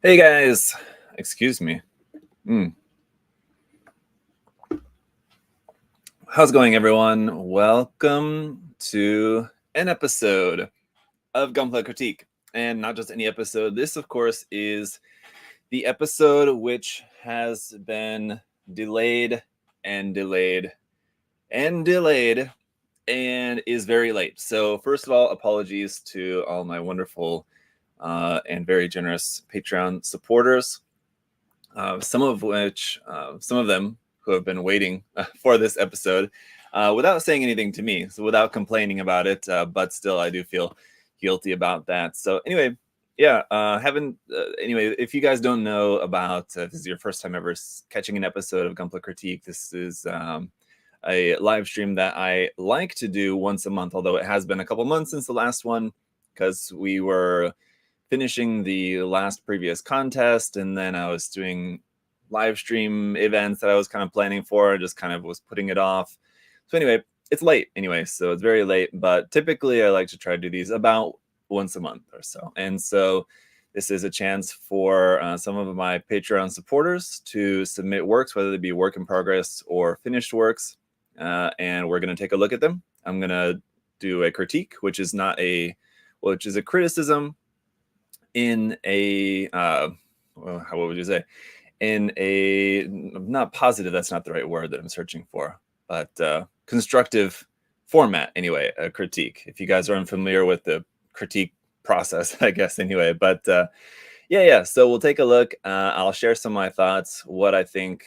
Hey guys, excuse me. How's it going, everyone? Welcome to an episode of Gunpla Critique, and not just any episode. This, of course, is the episode which has been delayed and delayed and delayed and is very late. So, first of all, apologies to all my wonderful and very generous Patreon supporters. Some of them who have been waiting for this episode without saying anything to me, so without complaining about it, but still I do feel guilty about that. So anyway, yeah, anyway, if you guys don't know about, this is your first time ever catching an episode of Gunpla Critique, this is a live stream that I like to do once a month, although it has been a couple months since the last one, because we were finishing the last previous contest, and then I was doing live stream events that I was kind of planning for, just kind of was putting it off. So anyway, it's late anyway, so it's very late, but typically I like to try to do these about once a month or so. And so this is a chance for some of my Patreon supporters to submit works, whether they be work in progress or finished works, and we're going to take a look at them. I'm going to do a critique, which is a criticism in a what would you say, in a, not positive, that's not the right word that I'm searching for, but constructive format anyway, a critique, if you guys are unfamiliar with the critique process, I guess, anyway. But yeah, so we'll take a look. I'll share some of my thoughts, what I think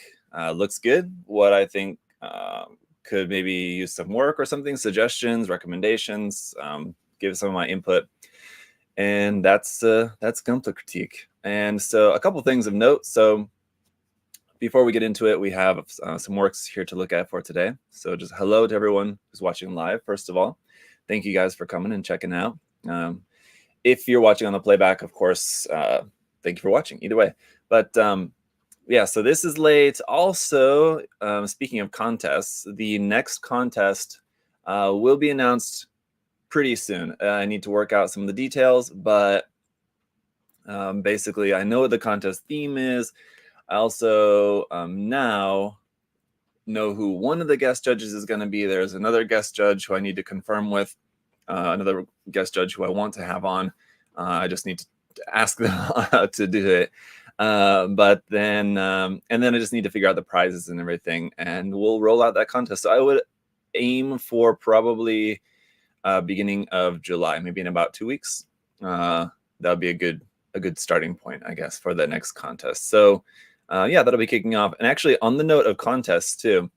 looks good, what I think could maybe use some work or something, suggestions, recommendations, give some of my input. And that's Gunpla Critique. And so a couple things of note. So before we get into it, we have some works here to look at for today. So just hello to everyone who's watching live, first of all. Thank you guys for coming and checking out. If you're watching on the playback, of course, thank you for watching either way. But yeah, so this is late. Also, speaking of contests, the next contest will be announced pretty soon. I need to work out some of the details, but basically I know what the contest theme is. I also now know who one of the guest judges is going to be. There's another guest judge who I need to confirm with, another guest judge who I want to have on. I just need to ask them to do it. But then, and then I just need to figure out the prizes and everything, and we'll roll out that contest. So I would aim for probably beginning of July, maybe in about 2 weeks. That would be a good starting point, I guess, for the next contest. So yeah, that'll be kicking off. And actually, on the note of contests too,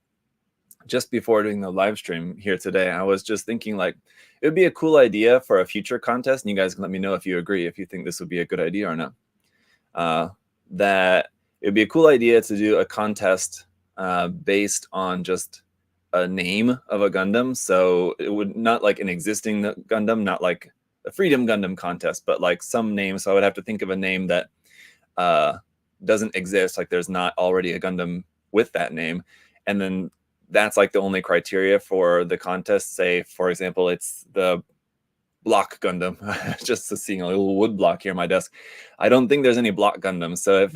just before doing the live stream here today, I was just thinking, like, it would be a cool idea for a future contest, and you guys can let me know if you agree, if you think this would be a good idea or not. That it would be a cool idea to do a contest based on just a name of a Gundam. So it would not like an existing Gundam, not like a Freedom Gundam contest, but like some name. So I would have to think of a name that doesn't exist, like there's not already a Gundam with that name, and then that's like the only criteria for the contest. Say, for example, it's the Block Gundam. Just seeing a little wood block here on my desk. I don't think there's any Block Gundam. So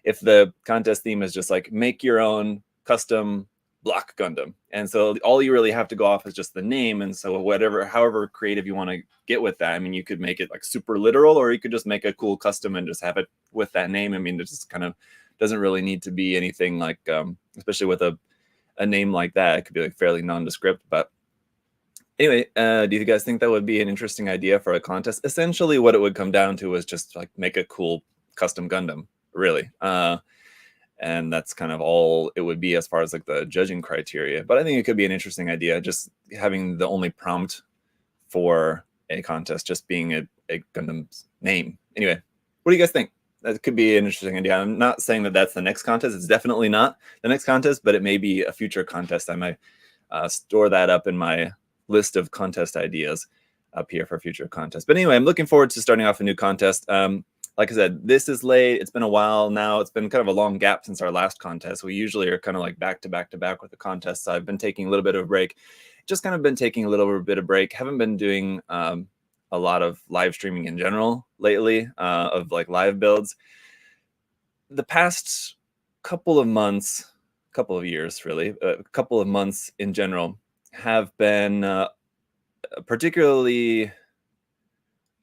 if the contest theme is just like make your own custom Block Gundam, and so all you really have to go off is just the name, and so however creative you want to get with that. I mean, you could make it like super literal, or you could just make a cool custom and just have it with that name. I mean, it just kind of doesn't really need to be anything like, especially with a name like that, it could be like fairly nondescript. But anyway, do you guys think that would be an interesting idea for a contest? Essentially, what it would come down to is just like make a cool custom Gundam, really. And that's kind of all it would be as far as like the judging criteria. But I think it could be an interesting idea, just having the only prompt for a contest just being a Gundam's name. Anyway, what do you guys think? That could be an interesting idea. I'm not saying that that's the next contest. It's definitely not the next contest, but it may be a future contest. I might store that up in my list of contest ideas up here for future contests. But anyway, I'm looking forward to starting off a new contest. Like I said, this is late. It's been a while now. It's been kind of a long gap since our last contest. We usually are kind of like back to back to back with the contests. So I've been taking a little bit of a break. Just kind of been taking a little bit of break. Haven't been doing a lot of live streaming in general lately, of like live builds. the past couple of months, couple of years, really, a couple of months in general have been particularly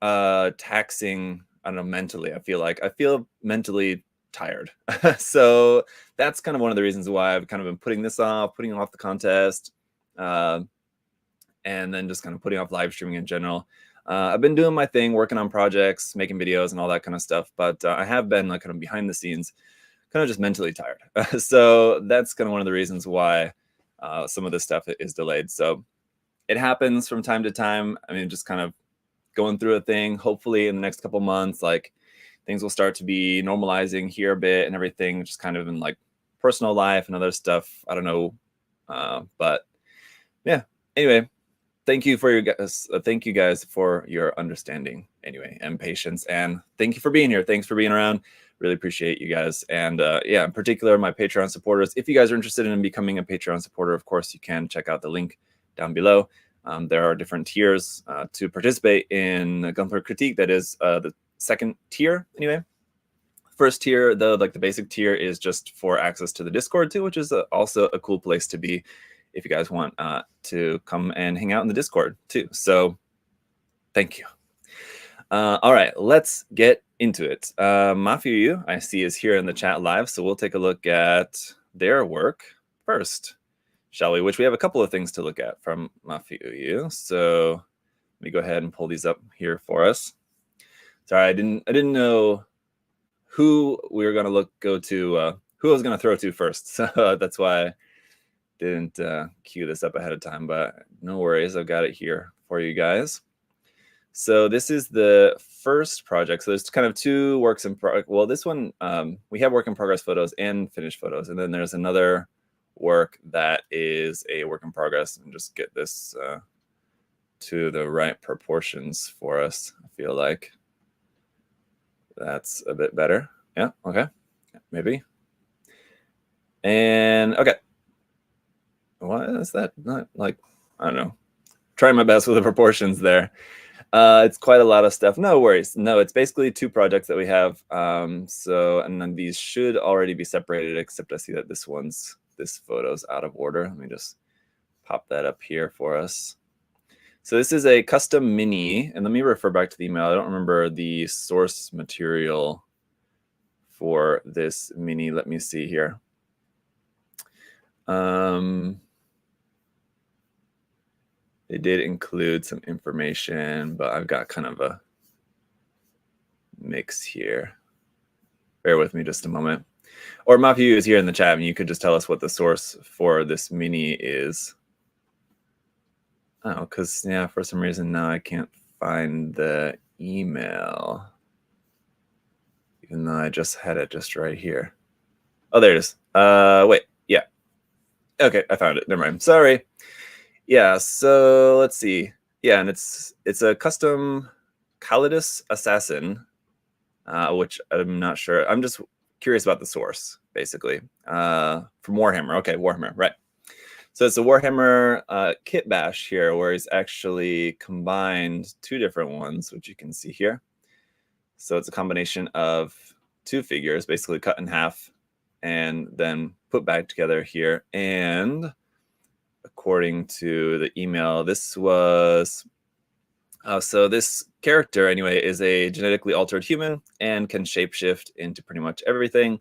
taxing. I don't know, mentally. I feel mentally tired. So that's kind of one of the reasons why I've kind of been putting off the contest, and then just kind of putting off live streaming in general. I've been doing my thing, working on projects, making videos, and all that kind of stuff. But I have been like kind of behind the scenes, kind of just mentally tired. So that's kind of one of the reasons why some of this stuff is delayed. So it happens from time to time. I mean, just kind of going through a thing. Hopefully in the next couple months, like things will start to be normalizing here a bit and everything, just kind of in like personal life and other stuff. I don't know. But yeah, anyway, thank you guys for your understanding anyway, and patience, and thank you for being here. Thanks for being around. Really appreciate you guys. And yeah, in particular, my Patreon supporters. If you guys are interested in becoming a Patreon supporter, of course, you can check out the link down below. There are different tiers to participate in Gunpla Critique. That is the second tier anyway. First tier, though, like the basic tier, is just for access to the Discord too, which is also a cool place to be if you guys want to come and hang out in the Discord too. So thank you. All right, let's get into it. Mafiu, I see, is here in the chat live, so we'll take a look at their work first, shall we? Which we have a couple of things to look at from Mafiu. So let me go ahead and pull these up here for us. Sorry, I didn't know who we were gonna who I was gonna throw to first. So that's why I didn't queue this up ahead of time, but no worries, I've got it here for you guys. So this is the first project. So there's kind of two works in progress. Well, this one, we have work in progress photos and finished photos. And then there's another work that is a work in progress. And just get this to the right proportions for us. I feel like that's a bit better. Yeah, okay, maybe. And okay. Why is that not like, I don't know. Trying my best with the proportions there. It's quite a lot of stuff. No worries. No, it's basically two projects that we have. So, and then these should already be separated, except I see that this photo's out of order. Let me just pop that up here for us. So this is a custom mini, and let me refer back to the email. I don't remember the source material for this mini. Let me see here. They did include some information, but I've got kind of a mix here. Bear with me just a moment. Or Mafiu is here in the chat, and you could just tell us what the source for this mini is. Oh, because, yeah, for some reason now I can't find the email, even though I just had it just right here. Oh, there it is. Wait, yeah. Okay, I found it. Never mind. Sorry. Yeah, so let's see. Yeah, and it's a custom Calidus assassin, which I'm not sure. I'm just curious about the source, basically. From Warhammer. Okay, Warhammer, right. So it's a Warhammer kit bash here, where he's actually combined two different ones, which you can see here. So it's a combination of two figures, basically cut in half and then put back together here. And according to the email, this was so this character anyway is a genetically altered human and can shapeshift into pretty much everything.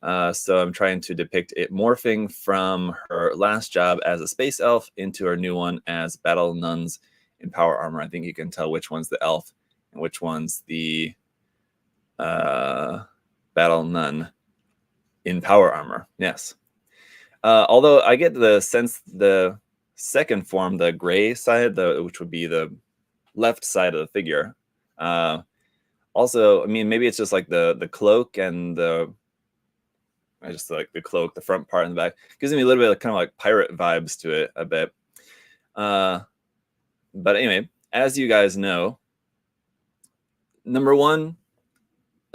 So I'm trying to depict it morphing from her last job as a space elf into her new one as battle nuns in power armor. I think you can tell which one's the elf and which one's the battle nun in power armor. Yes. Although I get the sense the second form, the gray side, which would be the left side of the figure. Also, I mean, maybe it's just like the cloak and I just like the cloak, the front part and the back. Gives me a little bit of kind of like pirate vibes to it a bit. But anyway, as you guys know, number one,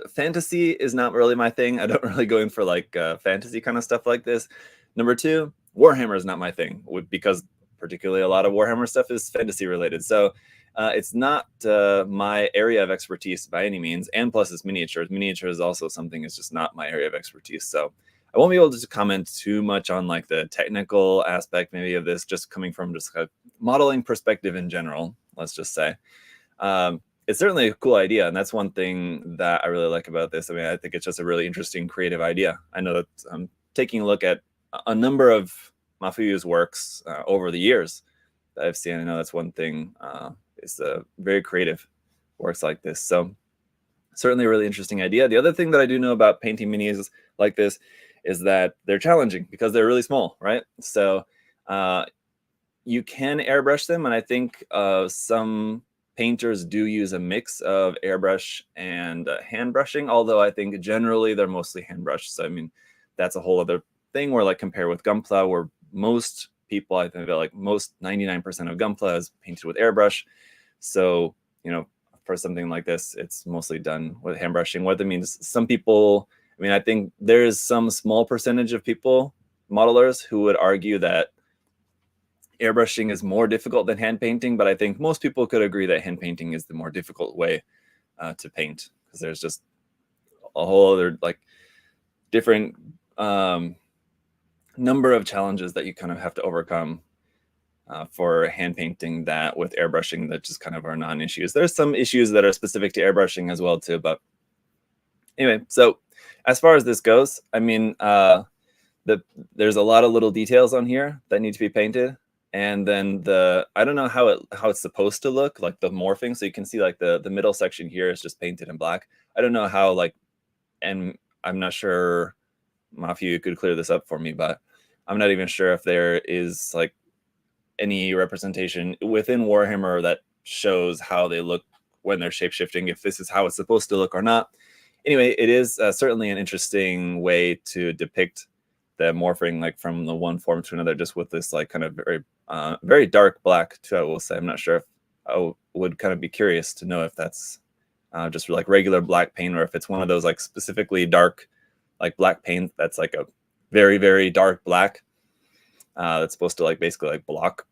fantasy is not really my thing. I don't really go in for like fantasy kind of stuff like this. Number two, Warhammer is not my thing, because particularly a lot of Warhammer stuff is fantasy related. So It's not my area of expertise by any means, and plus it's miniatures. Miniatures is also something that's just not my area of expertise. So I won't be able to comment too much on like the technical aspect maybe of this, just coming from just a modeling perspective in general, let's just say. It's certainly a cool idea, and that's one thing that I really like about this. I mean, I think it's just a really interesting creative idea. I know that I'm taking a look at a number of Mafuyu's works over the years that I've seen. I know that's one thing. It's very creative works like this. So certainly a really interesting idea. The other thing that I do know about painting minis like this is that they're challenging because they're really small, right? So you can airbrush them, and I think some painters do use a mix of airbrush and hand brushing, although I think generally they're mostly hand brushed. So I mean, that's a whole other thing where like compare with Gunpla, where most people, I think that like most 99% of Gunpla is painted with airbrush. So, you know, for something like this, it's mostly done with hand brushing. What that means, some people, I mean, I think there is some small percentage of people, modelers, who would argue that airbrushing is more difficult than hand painting, but I think most people could agree that hand painting is the more difficult way to paint, because there's just a whole other like different number of challenges that you kind of have to overcome for hand painting that with airbrushing that just kind of are non-issues. There's some issues that are specific to airbrushing as well too, but anyway, so as far as this goes, I mean, there's a lot of little details on here that need to be painted. And then I don't know how it's supposed to look, like the morphing. So you can see like the middle section here is just painted in black. I don't know how, like, and I'm not sure, Mafiu could clear this up for me, but I'm not even sure if there is like any representation within Warhammer that shows how they look when they're shapeshifting, if this is how it's supposed to look or not. Anyway, it is certainly an interesting way to depict the morphing, like from the one form to another, just with this like kind of very dark black too, I will say. I'm not sure if I would kind of be curious to know if that's just like regular black paint, or if it's one of those like specifically dark like black paint that's like a very, very dark black that's supposed to like basically like block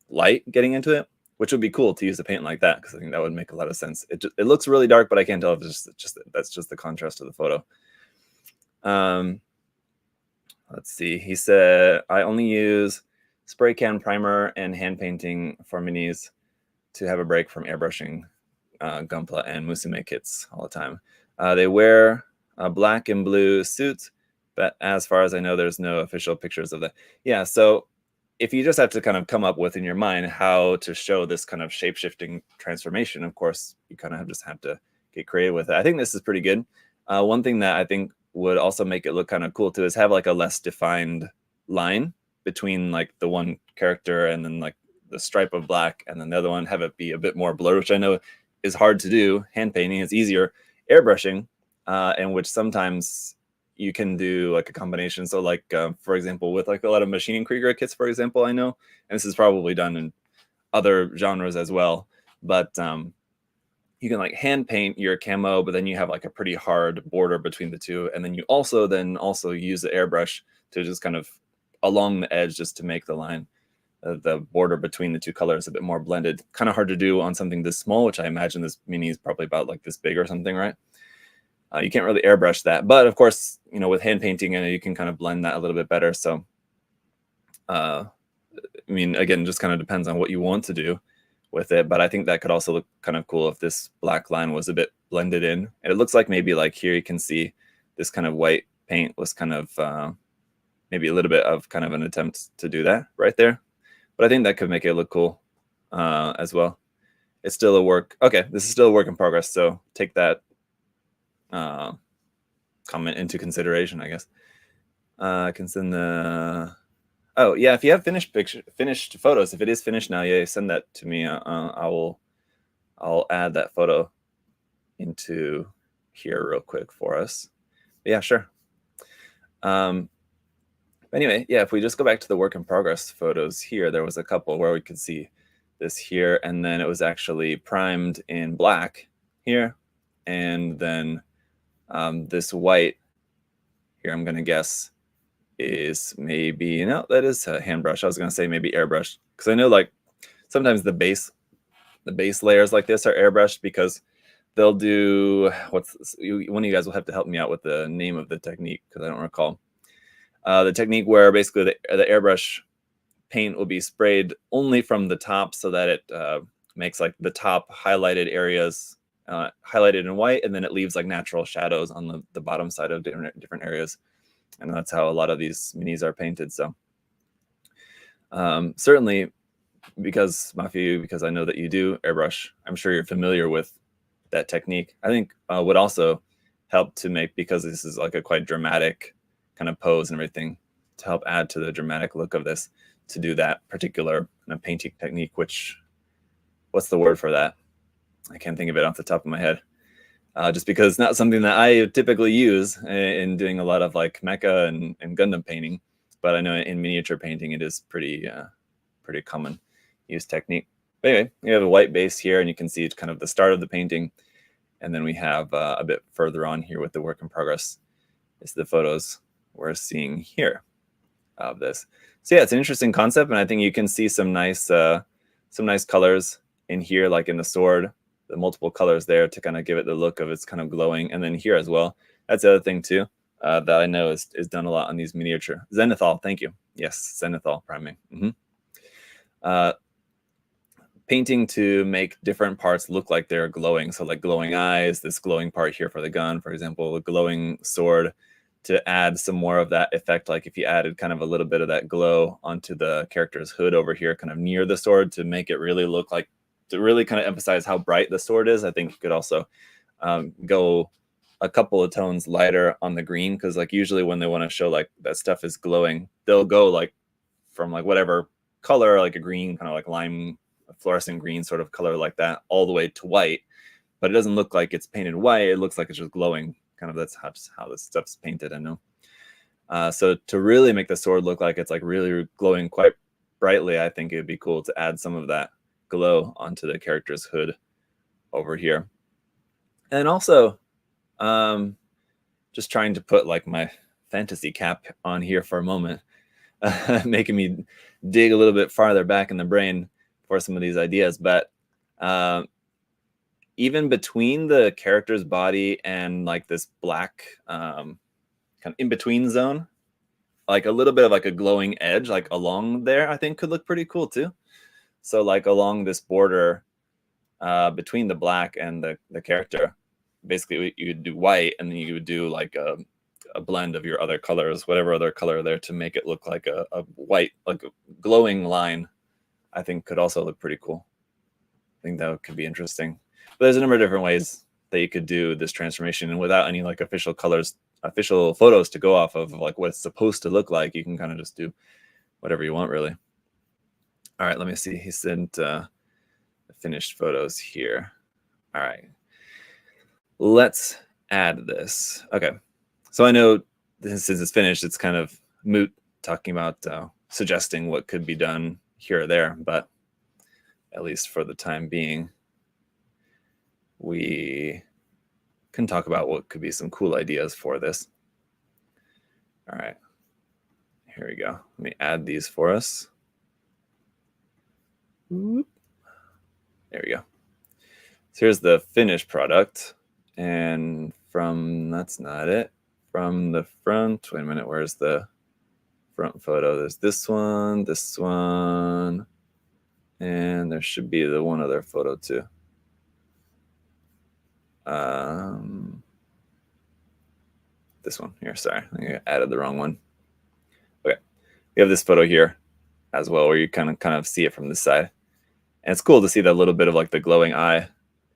light getting into it, which would be cool to use a paint like that, because I think that would make a lot of sense. It looks really dark, but I can't tell if it's just that's just the contrast of the photo. Let's see. He said, I only use spray can primer and hand painting for minis to have a break from airbrushing Gunpla and Musume kits all the time. They wear black and blue suits, but as far as I know, there's no official pictures of that. Yeah, so if you just have to kind of come up with in your mind how to show this kind of shape-shifting transformation, of course, you kind of just have to get creative with it. I think this is pretty good. One thing that I think would also make it look kind of cool too is have like a less defined line between like the one character and then like the stripe of black, and then the other one have it be a bit more blurred, which I know is hard to do. Hand painting is easier. Airbrushing, and which sometimes you can do like a combination. So like, for example, with like a lot of machining Krieger kits, for example, I know, and this is probably done in other genres as well, but you can like hand paint your camo, but then you have like a pretty hard border between the two. And then you also use the airbrush to just kind of along the edge, just to make the line, the border between the two colors a bit more blended. Kind of hard to do on something this small, which I imagine this mini is probably about like this big or something, right? You can't really airbrush that, but of course, you know, with hand painting, you can kind of blend that a little bit better. So, I mean, again, just kind of depends on what you want to do with it, but I think that could also look kind of cool if this black line was a bit blended in. And it looks like maybe like here you can see this kind of white paint was kind of maybe a little bit of kind of an attempt to do that right there. But I think that could make it look cool as well. It's still a work. Okay, this is still a work in progress, so take that comment into consideration, I guess. I can send the... Oh yeah, if you have finished photos, if it is finished now, yeah, send that to me. I'll add that photo into here real quick for us. But yeah, sure. Anyway, yeah, if we just go back to the work in progress photos here, there was a couple where we could see this here, and then it was actually primed in black here, and then this white here, I'm gonna guess, is maybe, no, that is a hand brush. I was gonna say maybe airbrush, because I know like sometimes the base the base layers like this are airbrushed because they'll do one of you guys will have to help me out with the name of the technique because I don't recall. The technique where basically the airbrush paint will be sprayed only from the top so that it makes like the top highlighted areas highlighted in white, and then it leaves like natural shadows on the bottom side of different areas. And that's how a lot of these minis are painted. So certainly because I know that you do airbrush, I'm sure you're familiar with that technique. I think would also help to make, because this is like a quite dramatic kind of pose and everything, to help add to the dramatic look of this, to do that particular kind of painting technique, which, what's the word for that? I can't think of it off the top of my head. Just because it's not something that I typically use in doing a lot of like mecha and Gundam painting, but I know in miniature painting it is pretty common use technique. But anyway, we have a white base here, and you can see it's kind of the start of the painting, and then we have a bit further on here with the work in progress is the photos we're seeing here of this. So yeah, it's an interesting concept, and I think you can see some nice colors in here, like in the sword, the multiple colors there to kind of give it the look of it's kind of glowing. And then here as well, that's the other thing too that I know is done a lot on these miniature. Zenithal, thank you. Yes, Zenithal priming. Painting to make different parts look like they're glowing. So like glowing eyes, this glowing part here for the gun, for example, a glowing sword, to add some more of that effect. Like if you added kind of a little bit of that glow onto the character's hood over here, kind of near the sword, to make it really look like, to really kind of emphasize how bright the sword is. I think you could also go a couple of tones lighter on the green, because like usually when they want to show like that stuff is glowing, they'll go like from like whatever color, like a green, kind of like lime, fluorescent green sort of color like that, all the way to white. But it doesn't look like it's painted white. It looks like it's just glowing. Kind of that's how this stuff's painted, I know. So to really make the sword look like it's like really glowing quite brightly, I think it'd be cool to add some of that glow onto the character's hood over here. And also just trying to put like my fantasy cap on here for a moment, making me dig a little bit farther back in the brain for some of these ideas. But even between the character's body and like this black kind of in between zone, like a little bit of like a glowing edge like along there, I think could look pretty cool too. So like along this border between the black and the character, basically you would do white, and then you would do like a blend of your other colors, whatever other color there, to make it look like a white, like a glowing line. I think could also look pretty cool. I think that could be interesting. But there's a number of different ways that you could do this transformation, and without any like official photos to go off of like what it's supposed to look like, you can kind of just do whatever you want, really. All right, let me see. He sent the finished photos here. All right, let's add this. Okay, so I know since it's finished, it's kind of moot talking about suggesting what could be done here or there, but at least for the time being, we can talk about what could be some cool ideas for this. All right, here we go. Let me add these for us. There we go. So here's the finished product, and that's not it. From the front, wait a minute, where's the front photo? There's this one, and there should be the one other photo too. This one here, sorry, I think I added the wrong one. Okay, we have this photo here as well, where you kind of see it from this side, and it's cool to see that little bit of like the glowing eye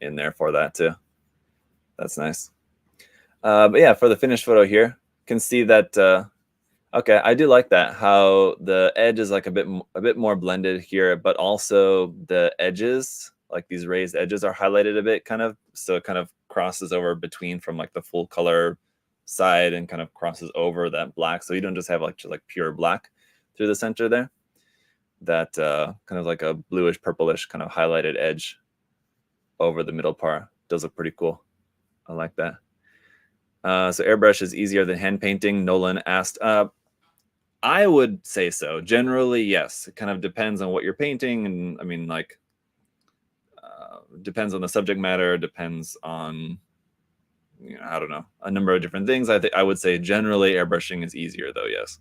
in there for that too. That's nice. But yeah, for the finished photo here, you can see that. Okay, I do like that, how the edge is like a bit more blended here, but also the edges, like these raised edges, are highlighted a bit, kind of, so it kind of crosses over between from like the full color side and kind of crosses over that black, so you don't just have like pure black through the center there. That kind of like a bluish purplish kind of highlighted edge over the middle part does look pretty cool. I like that. So airbrush is easier than hand painting, Nolan asked. I would say so. Generally, yes. It kind of depends on what you're painting, and I mean, like, depends on the subject matter, depends on, I don't know, a number of different things. I would say generally airbrushing is easier though, yes,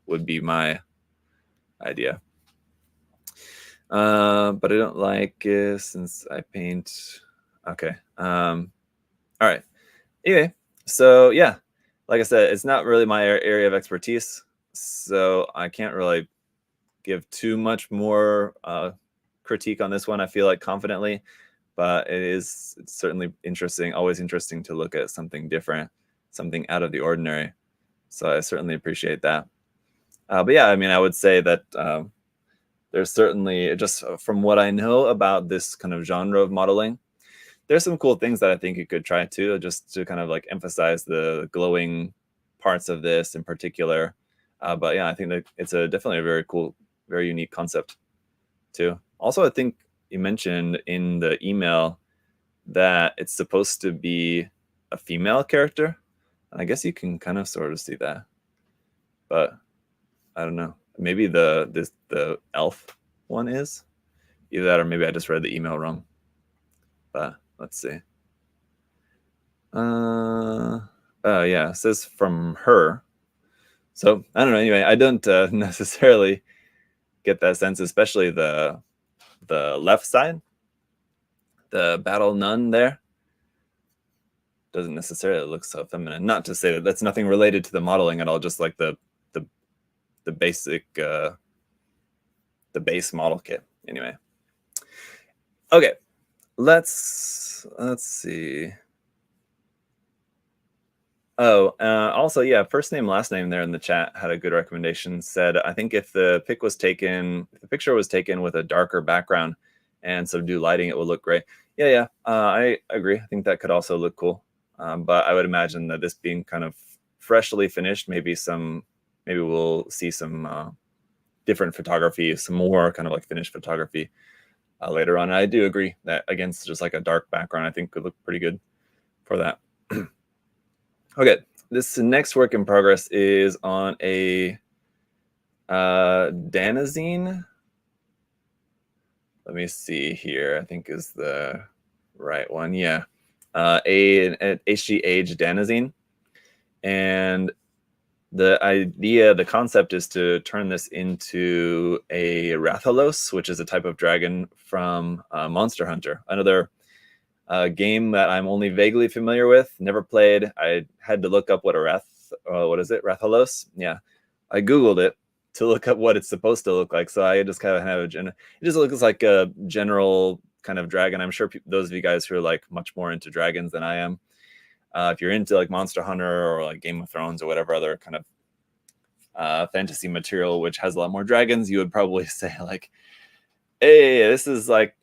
would be my idea. But I don't like it since I paint. Okay. All right. Anyway, so yeah, like I said, it's not really my area of expertise, so I can't really give too much more critique on this one. I feel like confidently, but it's certainly interesting, always interesting to look at something different, something out of the ordinary. So I certainly appreciate that. But yeah, I mean, I would say that there's certainly, just from what I know about this kind of genre of modeling, there's some cool things that I think you could try too, just to kind of like emphasize the glowing parts of this in particular. But yeah, I think that it's definitely a very cool, very unique concept too. Also, I think you mentioned in the email that it's supposed to be a female character. And I guess you can kind of sort of see that, but I don't know. Maybe the elf one is either that, or maybe I just read the email wrong. But let's see. Yeah, it says from her. So I don't know. Anyway, I don't necessarily get that sense, especially the left side, the battle nun there. Doesn't necessarily look so feminine. Not to say that that's nothing related to the modeling at all. Just like the basic the base model kit. Anyway. Okay, let's see. Oh, also, yeah, first name, last name there in the chat had a good recommendation. Said, I think if the picture was taken with a darker background and subdued lighting, it would look great. Yeah, I agree. I think that could also look cool. But I would imagine that this being kind of freshly finished, maybe we'll see some different photography, some more kind of like finished photography later on. And I do agree that against just like a dark background, I think could look pretty good for that. Okay, this next work in progress is on a Danazine. Let me see here. I think is the right one. Yeah, an HG Age Danazine. And the concept is to turn this into a Rathalos, which is a type of dragon from Monster Hunter, another game that I'm only vaguely familiar with, never played. I had to look up what Rathalos? Yeah. I Googled it to look up what it's supposed to look like. So I just kind of have it just looks like a general kind of dragon. I'm sure those of you guys who are like much more into dragons than I am, if you're into like Monster Hunter or like Game of Thrones or whatever other kind of fantasy material which has a lot more dragons, you would probably say like, hey, this is like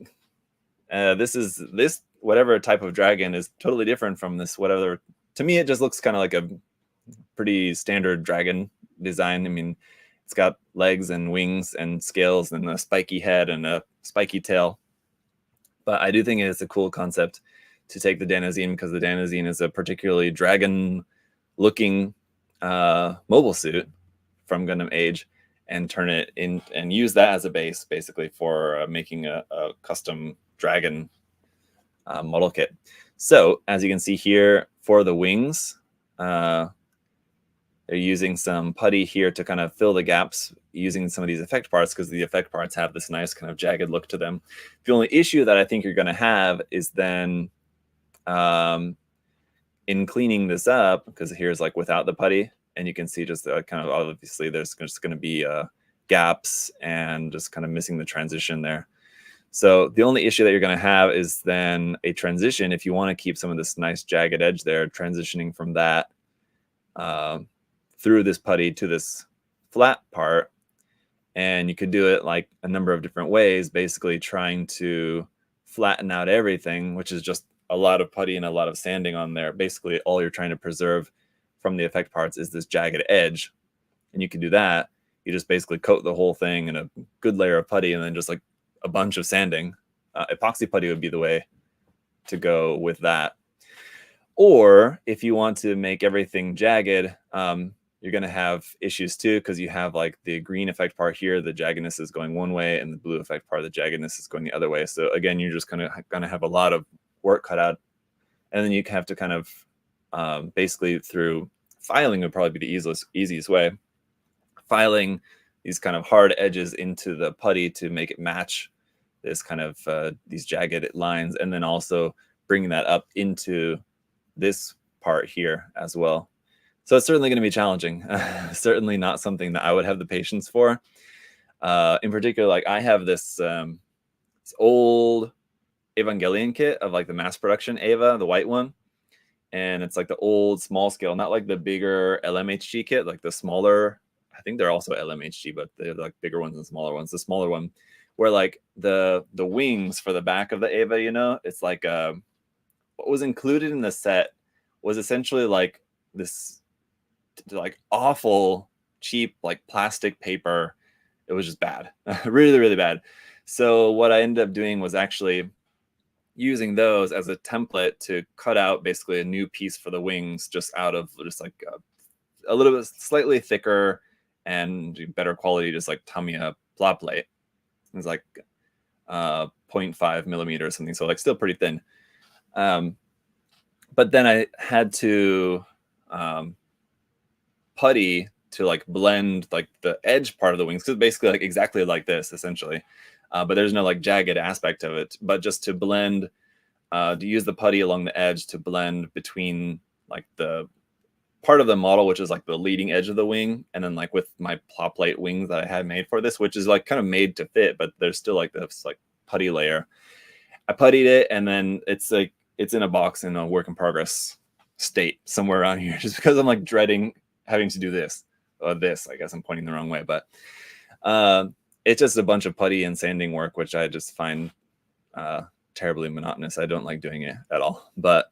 this whatever type of dragon is totally different from this whatever. To me, it just looks kind of like a pretty standard dragon design. I mean, it's got legs and wings and scales and a spiky head and a spiky tail. But I do think it's a cool concept to take the Danazine, because the Danazine is a particularly dragon-looking mobile suit from Gundam Age, and turn it in and use that as a base, basically, for making a custom dragon model kit. So as you can see here, for the wings, they're using some putty here to kind of fill the gaps using some of these effect parts, because the effect parts have this nice kind of jagged look to them. The only issue that I think you're going to have is then in cleaning this up, because here's like without the putty, and you can see just kind of obviously there's just going to be gaps and just kind of missing the transition there. So the only issue that you're going to have is then a transition, if you want to keep some of this nice jagged edge there, transitioning from that through this putty to this flat part. And you could do it like a number of different ways, basically trying to flatten out everything, which is just a lot of putty and a lot of sanding on there. Basically, all you're trying to preserve from the effect parts is this jagged edge. And you can do that. You just basically coat the whole thing in a good layer of putty and then just like a bunch of sanding. Epoxy putty would be the way to go with that. Or if you want to make everything jagged, you're going to have issues too, because you have like the green effect part here, the jaggedness is going one way, and the blue effect part, the jaggedness is going the other way. So again, you're just going to have a lot of work cut out, and then you have to kind of basically through filing would probably be the easiest way, filing these kind of hard edges into the putty to make it match this kind of these jagged lines, and then also bringing that up into this part here as well. So it's certainly going to be challenging. Certainly not something that I would have the patience for. In particular, like I have this old Evangelion kit of like the mass production Eva, the white one. And it's like the old small scale, not like the bigger LMHG kit, like the smaller, I think they're also LMHG, but they're like bigger ones and smaller ones. The smaller one, where like the wings for the back of the Eva, you know, it's like what was included in the set was essentially like this like awful cheap like plastic paper. It was just bad. Really, really bad. So what I ended up doing was actually using those as a template to cut out basically a new piece for the wings, just out of just like a little bit slightly thicker and better quality, just like Tamiya pla plate. It's like 0.5 millimeter or something, so like still pretty thin. But then I had to putty to like blend like the edge part of the wings, because basically like exactly like this essentially, but there's no like jagged aspect of it, but just to blend, to use the putty along the edge to blend between like the part of the model which is like the leading edge of the wing, and then like with my pla plate wings that I had made for this, which is like kind of made to fit, but there's still like this like putty layer. I puttied it, and then it's like it's in a box in a work in progress state somewhere around here, just because I'm like dreading having to do this. I guess I'm pointing the wrong way, but it's just a bunch of putty and sanding work, which I just find terribly monotonous. I don't like doing it at all. But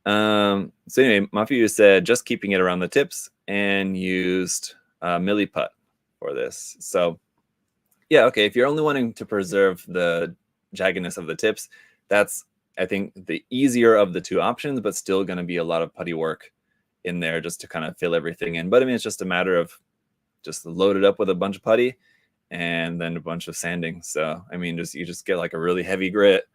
so anyway, Mafiu said just keeping it around the tips and used milliput for this. So yeah, okay, if you're only wanting to preserve the jaggedness of the tips, that's, I think, the easier of the two options, but still going to be a lot of putty work in there just to kind of fill everything in. But I mean, it's just a matter of just load it up with a bunch of putty and then a bunch of sanding. So I mean, you just get like a really heavy grit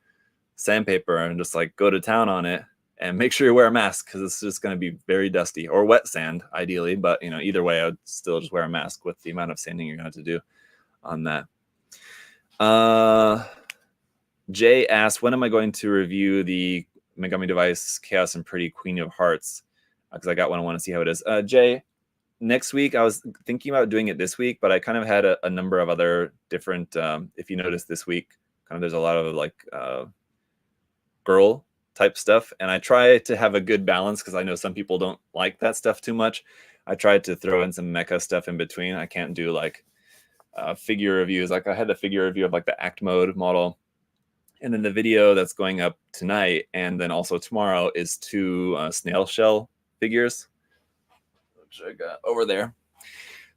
sandpaper and just like go to town on it, and make sure you wear a mask, because it's just going to be very dusty, or wet sand ideally. But you know, either way, I would still just wear a mask with the amount of sanding you're going to have to do on that. Jay asked, when am I going to review the Megami Device Chaos and Pretty Queen of Hearts? Because I got one. I want to see how it is. Jay, next week. I was thinking about doing it this week, but I kind of had a number of other different, if you notice this week, kind of there's a lot of like girl type stuff. And I try to have a good balance, because I know some people don't like that stuff too much. I tried to throw in some mecha stuff in between. I can't do like figure reviews. Like I had the figure review of like the Act Mode model. And then the video that's going up tonight and then also tomorrow is 2 snail shell figures, which I got over there.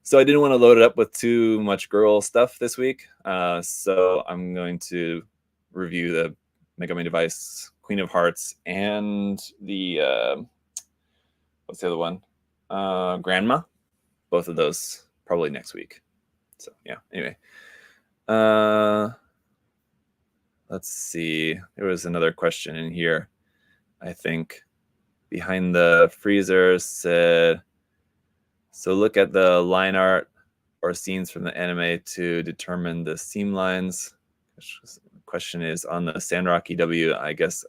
So I didn't want to load it up with too much girl stuff this week. So I'm going to review the Megami Device Queen of Hearts and the, what's the other one? Grandma. Both of those probably next week. So yeah, anyway. Let's see. There was another question in here, I think. Behind the freezer said, so look at the line art or scenes from the anime to determine the seam lines. The question is on the Sandrock EW. I guess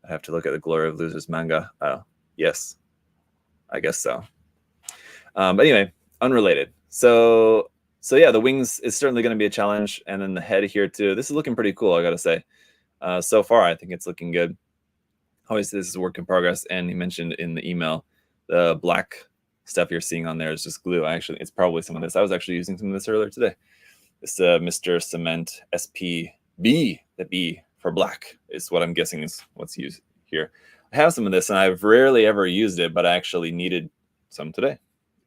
I have to look at the Glory of Losers manga. Oh, yes. I guess so. But anyway, unrelated. So yeah, the wings is certainly going to be a challenge, and then the head here too. This is looking pretty cool, I gotta say. So far, I think it's looking good. Obviously, this is a work in progress, and he mentioned in the email the black stuff you're seeing on there is just glue. It's probably some of this. I was actually using some of this earlier today. This Mr. Cement SPB, the B for black is what I'm guessing is what's used here. I have some of this, and I've rarely ever used it, but I actually needed some today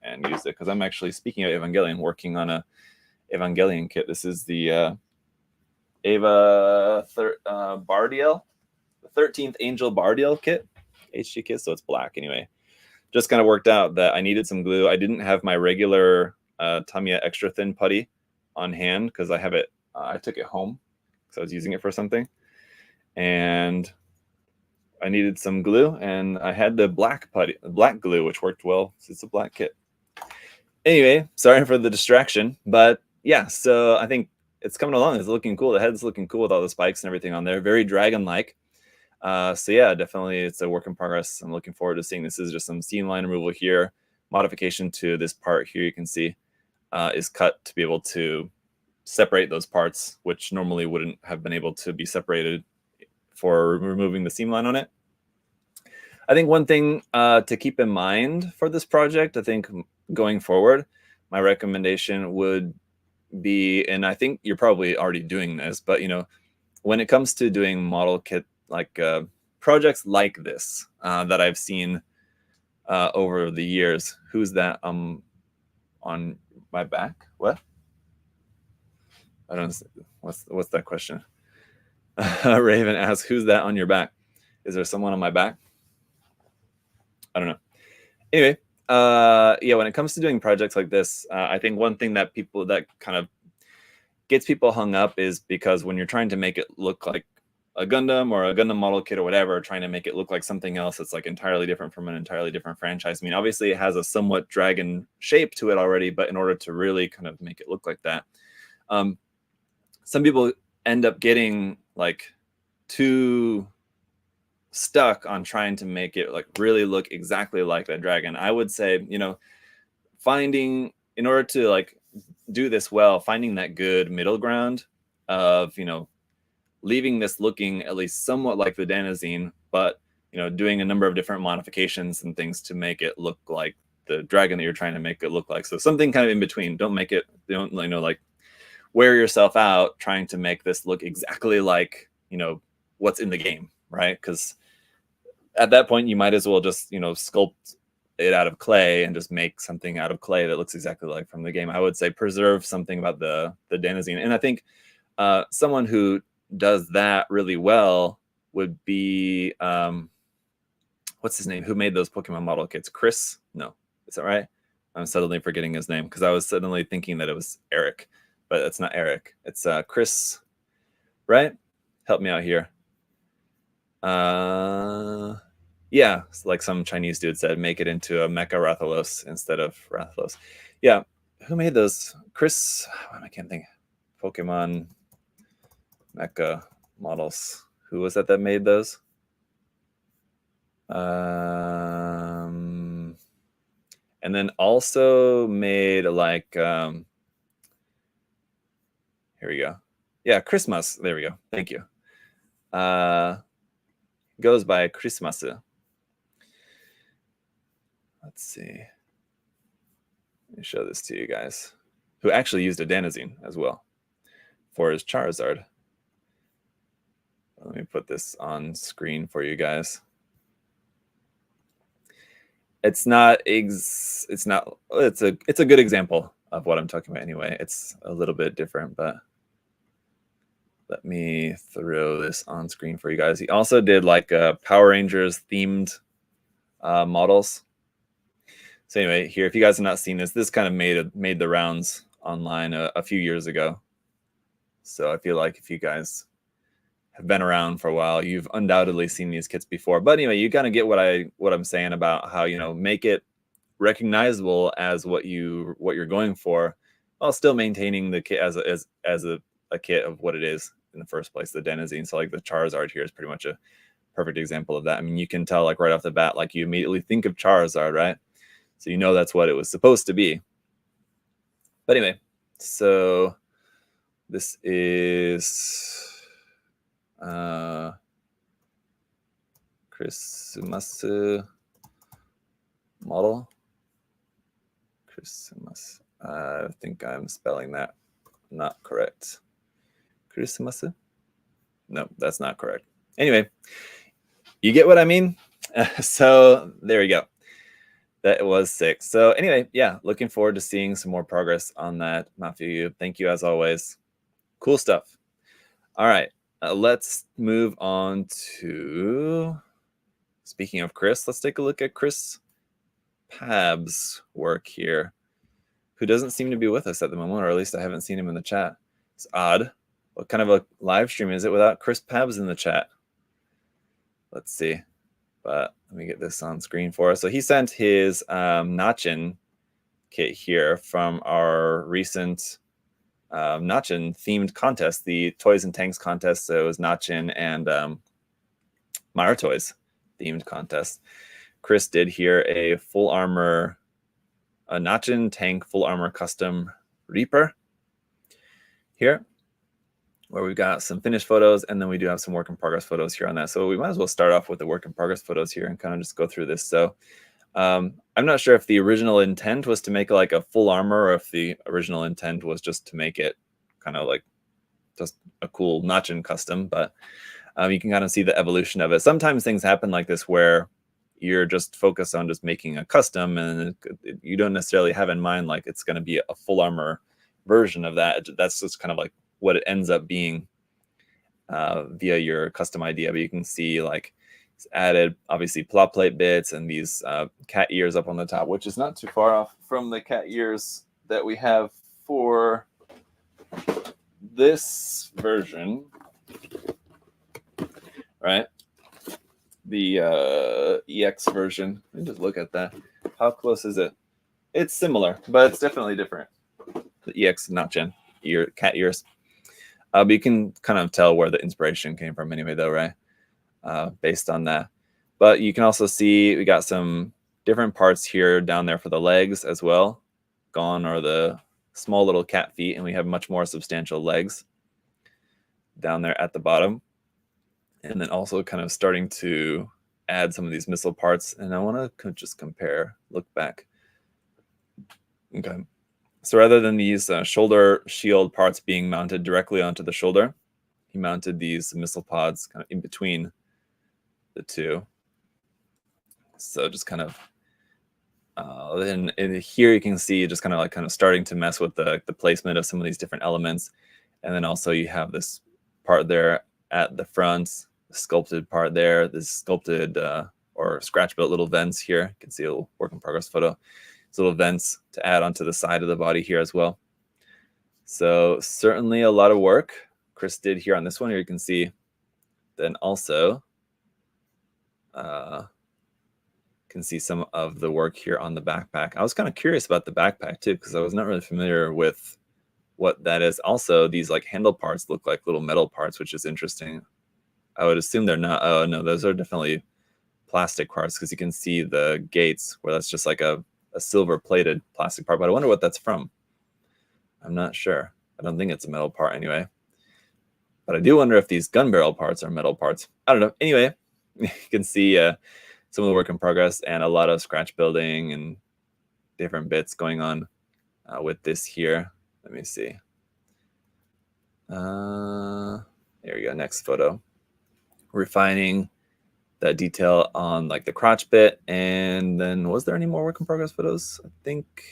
and used it, because I'm actually, speaking of Evangelion, working on a Evangelion kit. This is the Eva Bardiel, the 13th Angel Bardiel kit, HG kit, so it's black anyway. just kind of worked out that I needed some glue. I didn't have my regular Tamiya extra thin putty on hand because I have it. I took it home because I was using it for something, and I needed some glue, and I had the black glue, which worked well since it's a black kit. Anyway, sorry for the distraction, but yeah, so I think it's coming along. It's looking cool. The head's looking cool with all the spikes and everything on there. Very dragon-like. So yeah, definitely it's a work in progress. I'm looking forward to seeing. This is just some seam line removal here. Modification to this part here, you can see, is cut to be able to separate those parts, which normally wouldn't have been able to be separated for removing the seam line on it. I think one thing to keep in mind for this project, I think going forward, my recommendation would be, and I think you're probably already doing this, but when it comes to doing model kit like projects like this that I've seen over the years, who's that on my back? What? I don't know. What's that question? Raven asks, who's that on your back? Is there someone on my back? I don't know. Anyway, yeah, when it comes to doing projects like this, I think one thing that kind of gets people hung up is because when you're trying to make it look like a Gundam or a Gundam model kit or whatever, trying to make it look like something else that's like entirely different from an entirely different franchise. I mean, obviously it has a somewhat dragon shape to it already, but in order to really kind of make it look like that, some people end up getting like too stuck on trying to make it like really look exactly like that dragon. I would say, finding, in order to like do this well, finding that good middle ground of, leaving this looking at least somewhat like the Danazine, but, doing a number of different modifications and things to make it look like the dragon that you're trying to make it look like. So something kind of in between. Don't like wear yourself out trying to make this look exactly like, what's in the game, right? Because at that point you might as well just, sculpt it out of clay and just make something out of clay that looks exactly like from the game. I would say preserve something about the Danazine. And I think someone who does that really well would be what's his name? Who made those Pokemon model kits? Chris? No, is that right? I'm suddenly forgetting his name because I was suddenly thinking that it was Eric, but it's not Eric. It's Chris, right? Help me out here. Yeah, like some Chinese dude said, make it into a Mecha Rathalos instead of Rathalos. Yeah, who made those? Chris, I can't think. Pokemon Mecha models. Who was that made those? And then also made like, here we go. Yeah, Christmas. There we go. Thank you. Goes by Christmas. Let's see. Let me show this to you guys. Who actually used a Danazine as well for his Charizard. Let me put this on screen for you guys. It's a good example of what I'm talking about anyway. It's a little bit different, but let me throw this on screen for you guys. He also did like Power Rangers themed models. So anyway, here, if you guys have not seen this kind of made the rounds online a few years ago. So I feel like if you guys have been around for a while, you've undoubtedly seen these kits before. But anyway, you kind of get what I'm saying about how, make it recognizable as what you're going for, while still maintaining the kit as a kit of what it is in the first place, the Danazine. So like the Charizard here is pretty much a perfect example of that. I mean, you can tell like right off the bat, like you immediately think of Charizard, right? So that's what it was supposed to be. But anyway, so this is Christmas model. Christmas. I think I'm spelling that not correct. Christmas? No, that's not correct. Anyway, you get what I mean? So there you go. That was 6. So anyway, yeah, looking forward to seeing some more progress on that, Matthew. Thank you as always. Cool stuff. All right, let's move on to, speaking of Chris, let's take a look at Chris Pab's work here, who doesn't seem to be with us at the moment, or at least I haven't seen him in the chat. It's odd. What kind of a live stream is it without Chris Pabs in the chat? Let's see. But let me get this on screen for us. So he sent his Notchin kit here from our recent Notchin themed contest, the Toys and Tanks contest. So it was Notchin and Meyer Toys themed contest. Chris did here a full armor, a Notchin tank full armor custom Reaper here, where we've got some finished photos, and then we do have some work in progress photos here on that. So we might as well start off with the work in progress photos here and kind of just go through this. So I'm not sure if the original intent was to make like a full armor, or if the original intent was just to make it kind of like just a cool Notchin custom, but you can kind of see the evolution of it. Sometimes things happen like this where you're just focused on just making a custom, and you don't necessarily have in mind like it's going to be a full armor version of that. That's just kind of like what it ends up being via your custom idea. But you can see like it's added obviously plot plate bits and these cat ears up on the top, which is not too far off from the cat ears that we have for this version, right? The EX version. Let me just look at that. How close is it? It's similar, but it's definitely different. The EX Notchin cat ears. But you can kind of tell where the inspiration came from anyway, though, right? Based on that. But you can also see we got some different parts here down there for the legs as well. Gone are the small little cat feet, and we have much more substantial legs down there at the bottom. And then also kind of starting to add some of these missile parts. And I want to just compare, look back. Okay. So rather than these shoulder shield parts being mounted directly onto the shoulder, he mounted these missile pods kind of in between the two. So just kind of, and here you can see just kind of starting to mess with the placement of some of these different elements. And then also you have this part there at the front, the sculpted part there, this sculpted or scratch built little vents here. You can see a little work in progress photo. These little vents to add onto the side of the body here as well. So certainly a lot of work Chris did here on this one. Here you can see then also can see some of the work here on the backpack. I was kind of curious about the backpack too, because I was not really familiar with what that is. Also, these like handle parts look like little metal parts, which is interesting. I would assume they're not. Oh no, those are definitely plastic parts, because you can see the gates where that's just like a silver plated plastic part. But I wonder what that's from. I'm not sure. I don't think it's a metal part anyway. But I do wonder if these gun barrel parts are metal parts. I don't know. Anyway, you can see some of the work in progress and a lot of scratch building and different bits going on with this here. Let me see. There we go. Next photo. Refining that detail on like the crotch bit. And then was there any more work in progress photos? I think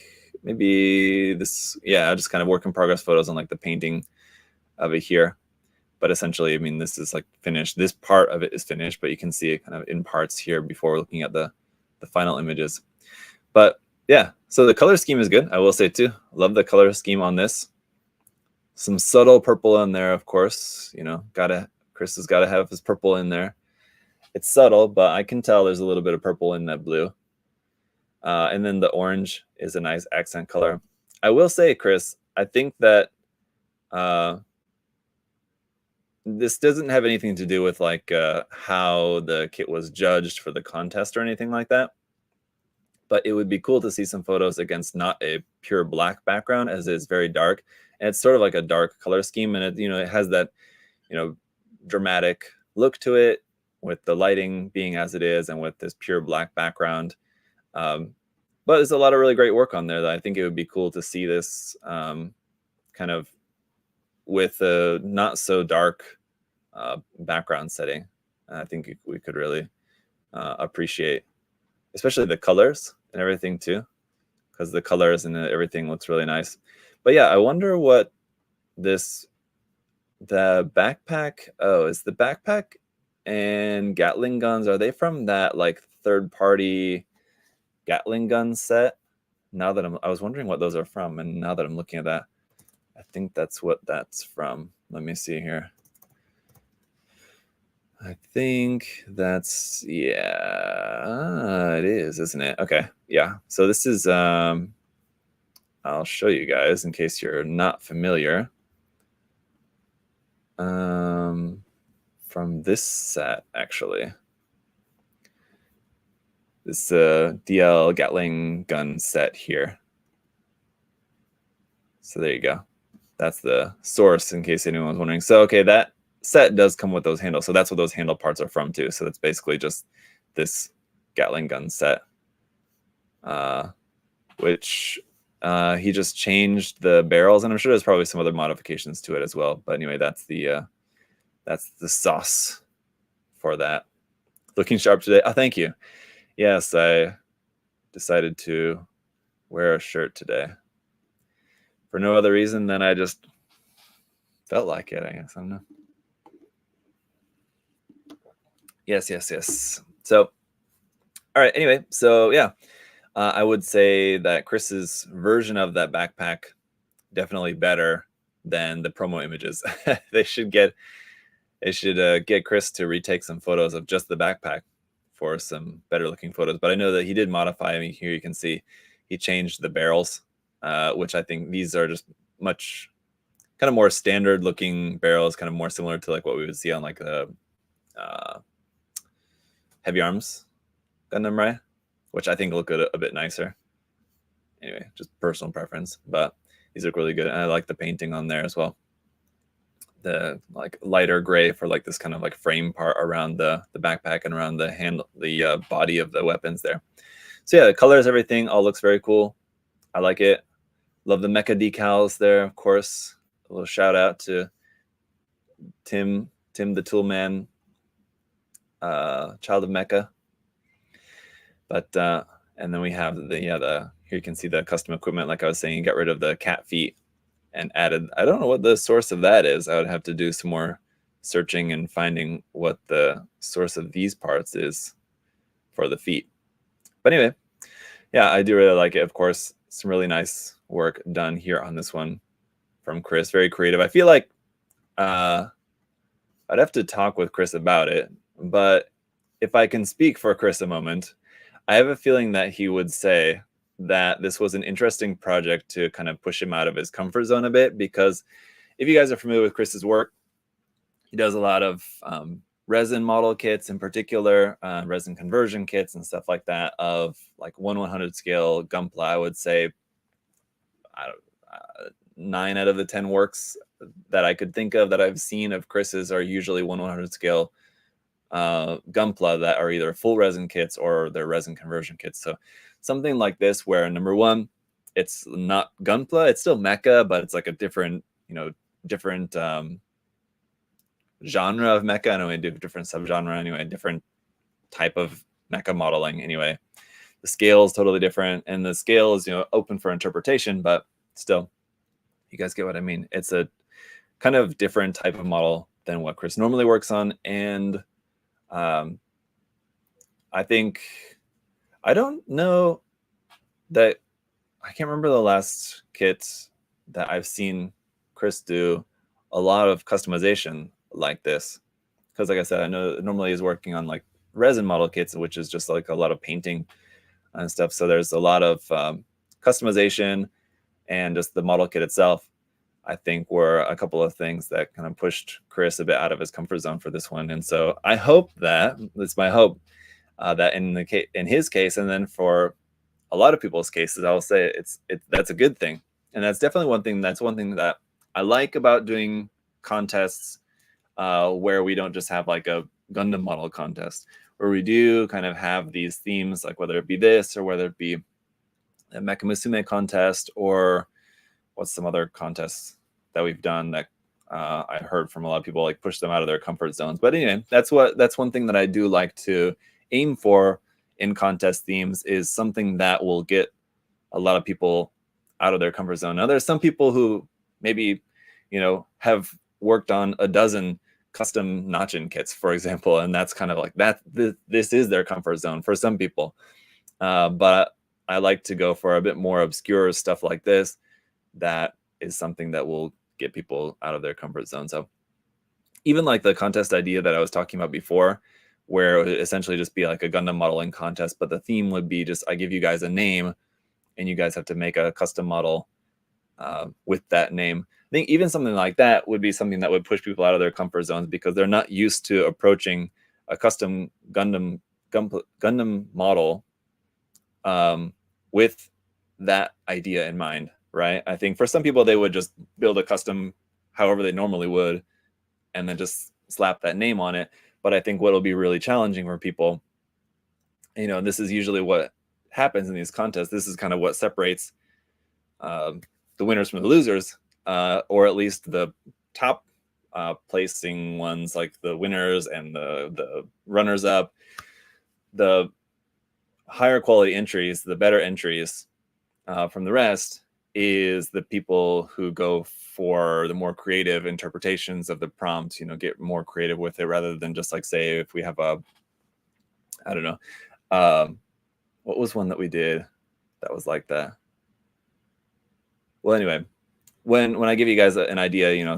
maybe this, yeah, just kind of work in progress photos on like the painting of it here. But essentially, I mean, this is like finished. This part of it is finished, but you can see it kind of in parts here before looking at the final images. But yeah, so the color scheme is good, I will say too. Love the color scheme on this. Some subtle purple in there, of course. You know, Chris has got to have his purple in there. It's subtle, but I can tell there's a little bit of purple in that blue. And then the orange is a nice accent color. I will say, Chris, I think that this doesn't have anything to do with like how the kit was judged for the contest or anything like that. But it would be cool to see some photos against not a pure black background, as it's very dark. And it's sort of like a dark color scheme. And it, you know, it has that, you know, dramatic look to it with the lighting being as it is and with this pure black background. But there's a lot of really great work on there that I think it would be cool to see this kind of with a not so dark background setting. I think we could really appreciate, especially the colors and everything too, because the colors and everything looks really nice. But yeah, I wonder what the backpack, is the backpack and Gatling guns, are they from that like third party Gatling gun set. Now that I was wondering what those are from, and now that I'm looking at that, I think that's what that's from. Let me see here. I think that's, yeah, it is, isn't it? Okay, yeah. So this is, I'll show you guys in case you're not familiar. From this set, actually. This DL Gatling gun set here. So there you go. That's the source in case anyone was wondering. So, okay, that set does come with those handles. So that's what those handle parts are from too. So that's basically just this Gatling gun set, which he just changed the barrels, and I'm sure there's probably some other modifications to it as well. But anyway, that's the sauce for that. Looking sharp today. Oh, thank you. Yes, I decided to wear a shirt today for no other reason than I just felt like it, I guess. I don't know. Yes. So, all right. Anyway, so yeah, I would say that Chris's version of that backpack definitely better than the promo images. They should get Chris to retake some photos of just the backpack for some better looking photos. But I know that he did modify. I mean, here you can see he changed the barrels, which I think these are just much kind of more standard looking barrels, kind of more similar to like what we would see on like the Heavy Arms Gundam, right? Which I think look a bit nicer. Anyway, just personal preference, but these look really good. And I like the painting on there as well. The like lighter gray for like this kind of like frame part around the backpack and around the handle, the body of the weapons there. So yeah, the colors, everything all looks very cool. I like it. Love the mecha decals there, of course. A little shout out to Tim the Tool Man, child of mecha. But and then we have the here you can see the custom equipment, like I was saying, got rid of the cat feet and added, I don't know what the source of that is. I would have to do some more searching and finding what the source of these parts is for the feet. But anyway, yeah, I do really like it. Of course, some really nice work done here on this one from Chris. Very creative. I feel like I'd have to talk with Chris about it, but if I can speak for Chris a moment, I have a feeling that he would say that this was an interesting project to kind of push him out of his comfort zone a bit, because if you guys are familiar with Chris's work, he does a lot of resin model kits, in particular resin conversion kits and stuff like that, of like 1/100 scale Gunpla. I would say 9 out of the 10 works that I could think of that I've seen of Chris's are usually 1/100 scale Gunpla that are either full resin kits or they're resin conversion kits. So something like this, where number one, it's not Gunpla, it's still mecha, but it's like a different genre of mecha. I know we do different subgenre anyway, different type of mecha modeling anyway. The scale is totally different, and the scale is open for interpretation, but still, you guys get what I mean. It's a kind of different type of model than what Chris normally works on, and I think, I don't know that, I can't remember the last kit that I've seen Chris do a lot of customization like this. Because like I said, I know normally he's working on like resin model kits, which is just like a lot of painting and stuff. So there's a lot of customization, and just the model kit itself, I think, were a couple of things that kind of pushed Chris a bit out of his comfort zone for this one. And so I hope that, it's my hope, that in his case, and then for a lot of people's cases, I'll say that's a good thing. And that's definitely one thing that I like about doing contests, where we don't just have like a Gundam model contest, where we do kind of have these themes, like whether it be this or whether it be a Mecha Musume contest, or what's some other contests that we've done that I heard from a lot of people, like push them out of their comfort zones. But anyway, that's one thing that I do like to aim for in contest themes, is something that will get a lot of people out of their comfort zone. Now, there's some people who maybe, have worked on a dozen custom notchin kits, for example, and that's kind of like that. This is their comfort zone for some people. But I like to go for a bit more obscure stuff like this. That is something that will get people out of their comfort zone. So even like the contest idea that I was talking about before, where it would essentially just be like a Gundam modeling contest, but the theme would be just I give you guys a name and you guys have to make a custom model with that name. I think even something like that would be something that would push people out of their comfort zones because they're not used to approaching a custom Gundam model with that idea in mind, right? I think for some people, they would just build a custom however they normally would and then just slap that name on it. But I think what'll be really challenging for people, you know, and this is usually what happens in these contests. This is kind of what separates the winners from the losers, or at least the top placing ones, like the winners and the runners up. The higher quality entries, the better entries from the rest, is the people who go for the more creative interpretations of the prompt, you know, get more creative with it rather than just like, say, if we have a, I don't know, what was one that we did that was like that? Well, anyway, when I give you guys an idea, you know,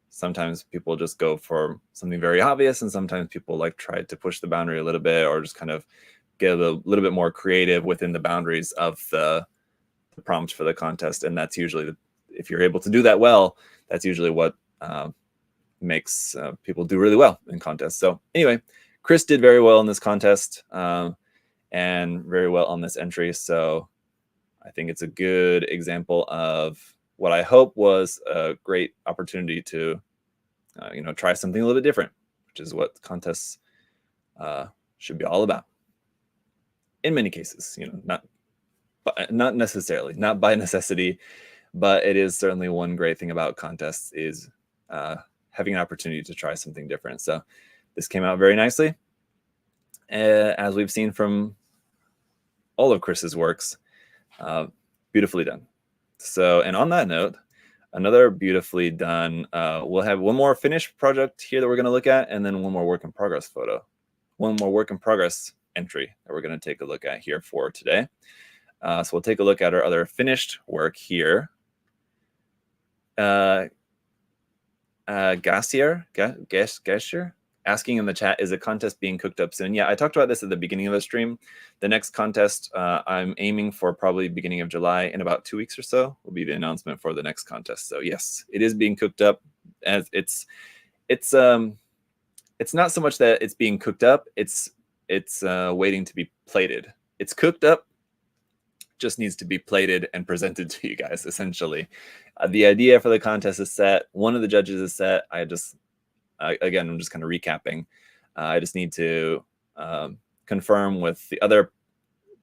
sometimes people just go for something very obvious, and sometimes people like try to push the boundary a little bit, or just kind of get a little bit more creative within the boundaries of the prompt for the contest. And that's usually, if you're able to do that well, that's usually what makes people do really well in contests. So anyway, Chris did very well in this contest and very well on this entry. So I think it's a good example of what I hope was a great opportunity to, you know, try something a little bit different, which is what contests should be all about. In many cases, you know, not necessarily, not by necessity, but it is certainly one great thing about contests is having an opportunity to try something different. So this came out very nicely, as we've seen from all of Chris's works. Beautifully done. So, and on that note, another beautifully done, we'll have one more finished project here that we're going to look at, and then one more work in progress photo, one more work in progress entry that we're going to take a look at here for today. So we'll take a look at our other finished work here. Gassier asking in the chat, is a contest being cooked up soon? Yeah, I talked about this at the beginning of the stream. The next contest I'm aiming for probably beginning of July. In about 2 weeks or so will be the announcement for the next contest. So yes, it is being cooked up. As it's not so much that it's being cooked up, it's waiting to be plated. It's cooked up, just needs to be plated and presented to you guys, essentially. The idea for the contest is set. One of the judges is set. Again, I'm just kind of recapping. I just need to confirm with the other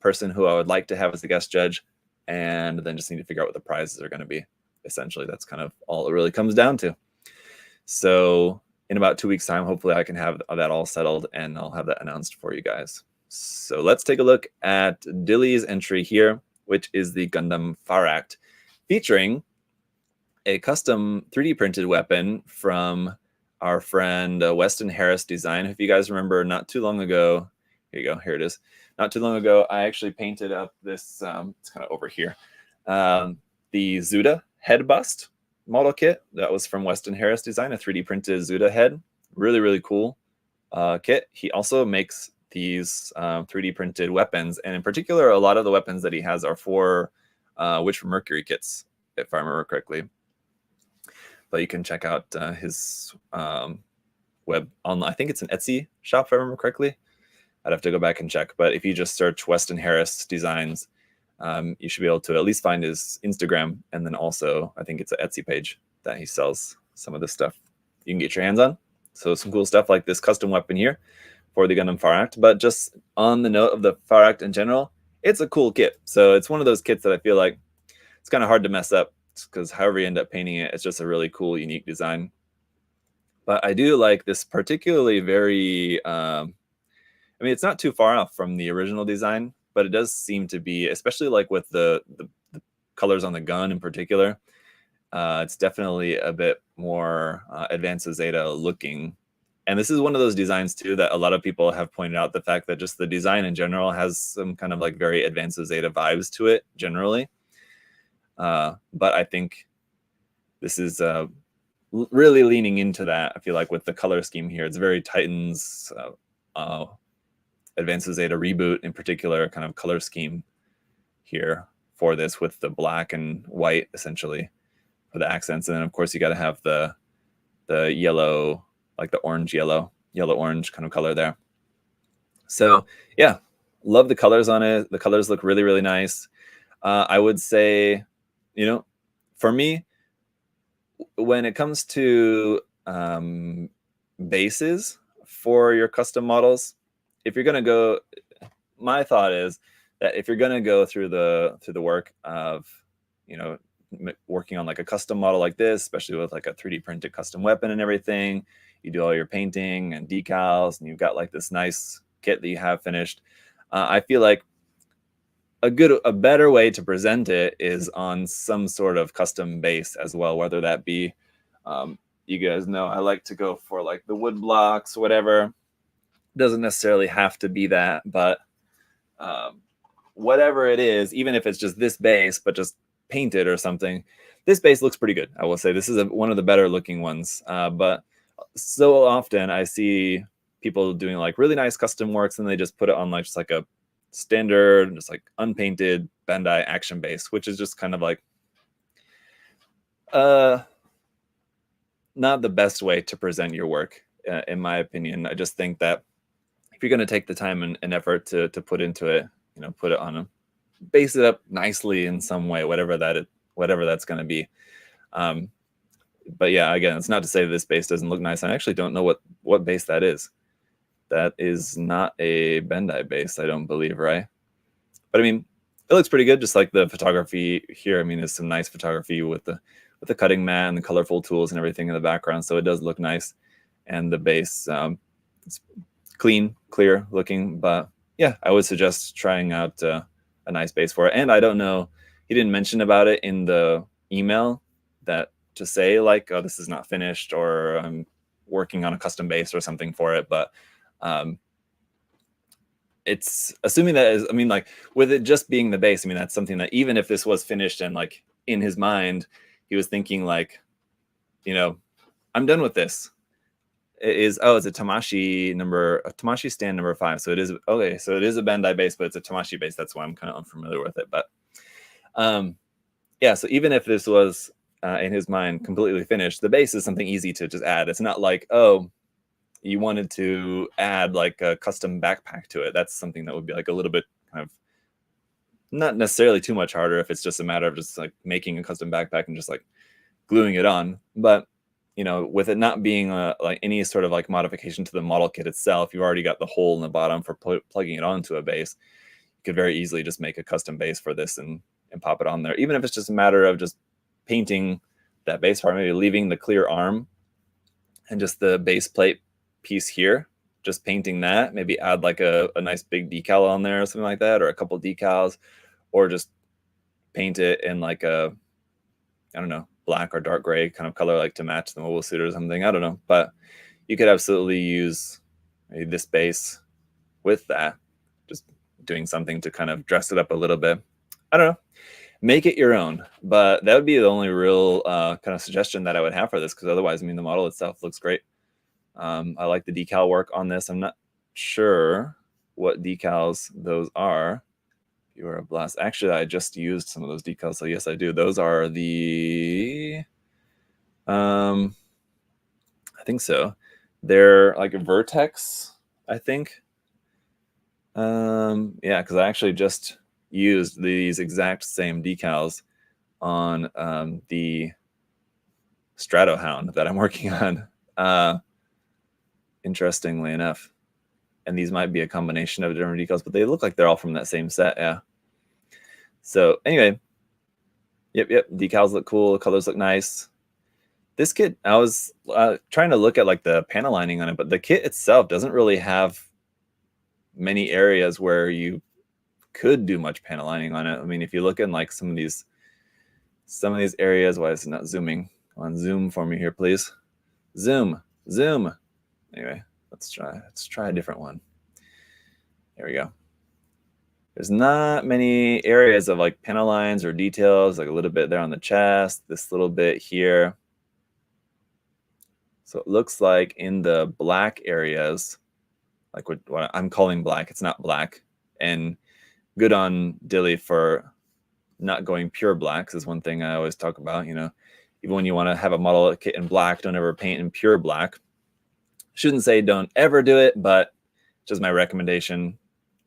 person who I would like to have as a guest judge, and then just need to figure out what the prizes are going to be. Essentially, that's kind of all it really comes down to. So in about 2 weeks' time, hopefully I can have that all settled, and I'll have that announced for you guys. So let's take a look at Dilly's entry here, which is the Gundam Pharact, featuring a custom 3D printed weapon from our friend Weston Harris Design. If you guys remember, not too long ago, here you go, here it is. Not too long ago, I actually painted up this, it's kind of over here, the Zuda head bust model kit. That was from Weston Harris Design, a 3D printed Zuda head. Really, really cool kit. He also makes these 3D printed weapons, and in particular, a lot of the weapons that he has are for Witch from Mercury kits, if I remember correctly. But you can check out his web online. I think it's an Etsy shop, if I remember correctly. I'd have to go back and check. But if you just search Weston Harris Designs, you should be able to at least find his Instagram. And then also, I think it's an Etsy page that he sells some of this stuff you can get your hands on. So some cool stuff like this custom weapon here for the Gundam Pharact. But just on the note of the Pharact in general, it's a cool kit. So it's one of those kits that I feel like it's kind of hard to mess up, because however you end up painting it, it's just a really cool, unique design. But I do like this particularly very, I mean, it's not too far off from the original design, but it does seem to be, especially like with the colors on the gun in particular, it's definitely a bit more Advanced Zeta looking And this is one of those designs too that a lot of people have pointed out, the fact that just the design in general has some kind of like very Advanced Zeta vibes to it generally. But I think this is really leaning into that. I feel like with the color scheme here, it's very Titans, Advanced Zeta reboot in particular kind of color scheme here for this, with the black and white essentially for the accents. And then of course you got to have the yellow, like the orange yellow orange kind of color there. So yeah, love the colors on it. The colors look really, really nice. I would say, you know, for me, when it comes to bases for your custom models, if you're going to go, my thought is that if you're going to go through the work of, you know, working on like a custom model like this, especially with like a 3D printed custom weapon and everything, you do all your painting and decals, and you've got like this nice kit that you have finished. I feel like a better way to present it is on some sort of custom base as well, whether that be, you guys know I like to go for like the wood blocks, whatever. Doesn't necessarily have to be that, but whatever it is, even if it's just this base but just painted or something, this base looks pretty good. I will say this is one of the better looking ones, but so often I see people doing like really nice custom works and they just put it on like just like a standard, just like unpainted Bandai action base, which is just kind of like not the best way to present your work, in my opinion. I just think that if you're going to take the time and effort to put into it, you know, put it on a, base it up nicely in some way, whatever that's going to be. But yeah, again, it's not to say that this base doesn't look nice. I actually don't know what base that is. That is not a Bandai base, I don't believe, right? But I mean, it looks pretty good. Just like the photography here. I mean, there's some nice photography with the cutting mat and the colorful tools and everything in the background. So it does look nice. And the base, it's clean, clear looking. But yeah, I would suggest trying out a nice base for it. And I don't know, he didn't mention about it in the email, that to say like, oh, this is not finished, or I'm working on a custom base or something for it. But it's assuming that is, I mean, like with it just being the base, I mean, that's something that even if this was finished and like in his mind, he was thinking like, you know, I'm done with this. It is, oh, it's a Tamashi stand number 5. So it is, okay, so it is a Bandai base, but it's a Tamashi base. That's why I'm kind of unfamiliar with it. But yeah, so even if this was in his mind completely finished, the base is something easy to just add. It's not like, oh, you wanted to add like a custom backpack to it. That's something that would be like a little bit kind of not necessarily too much harder if it's just a matter of just like making a custom backpack and just like gluing it on. But you know, with it not being like any sort of like modification to the model kit itself, you've already got the hole in the bottom for plugging it onto a base. You could very easily just make a custom base for this and pop it on there. Even if it's just a matter of just painting that base part, maybe leaving the clear arm and just the base plate piece here, just painting that, maybe add like a nice big decal on there or something like that, or a couple decals, or just paint it in like a, I don't know, black or dark gray kind of color, like to match the mobile suit or something. I don't know, but you could absolutely use maybe this base with that, just doing something to kind of dress it up a little bit. I don't know, make it your own. But that would be the only real kind of suggestion that I would have for this, because otherwise, I mean, the model itself looks great. I like the decal work on this. I'm not sure what decals those are. You are a blast. Actually, I just used some of those decals, so yes, I do. Those are the, I think so. They're like a Vertex, I think. Yeah, because I actually just used these exact same decals on the Stratohound that I'm working on. Interestingly enough. And these might be a combination of different decals, but they look like they're all from that same set. Yeah. So anyway, yep. Decals look cool. The colors look nice. This kit, I was trying to look at like the panel lining on it, but the kit itself doesn't really have many areas where you could do much panel lining on it. I mean, if you look in like some of these areas, why is it not zooming? Come on, zoom for me here, please. Zoom. Anyway, let's try a different one. There we go. There's not many areas of like panel lines or details, like a little bit there on the chest, this little bit here. So it looks like in the black areas, like what I'm calling black, it's not black. And good on Dilly for not going pure black. This is one thing I always talk about, even when you want to have a model kit in black, don't ever paint in pure black. Shouldn't say don't ever do it, but just my recommendation.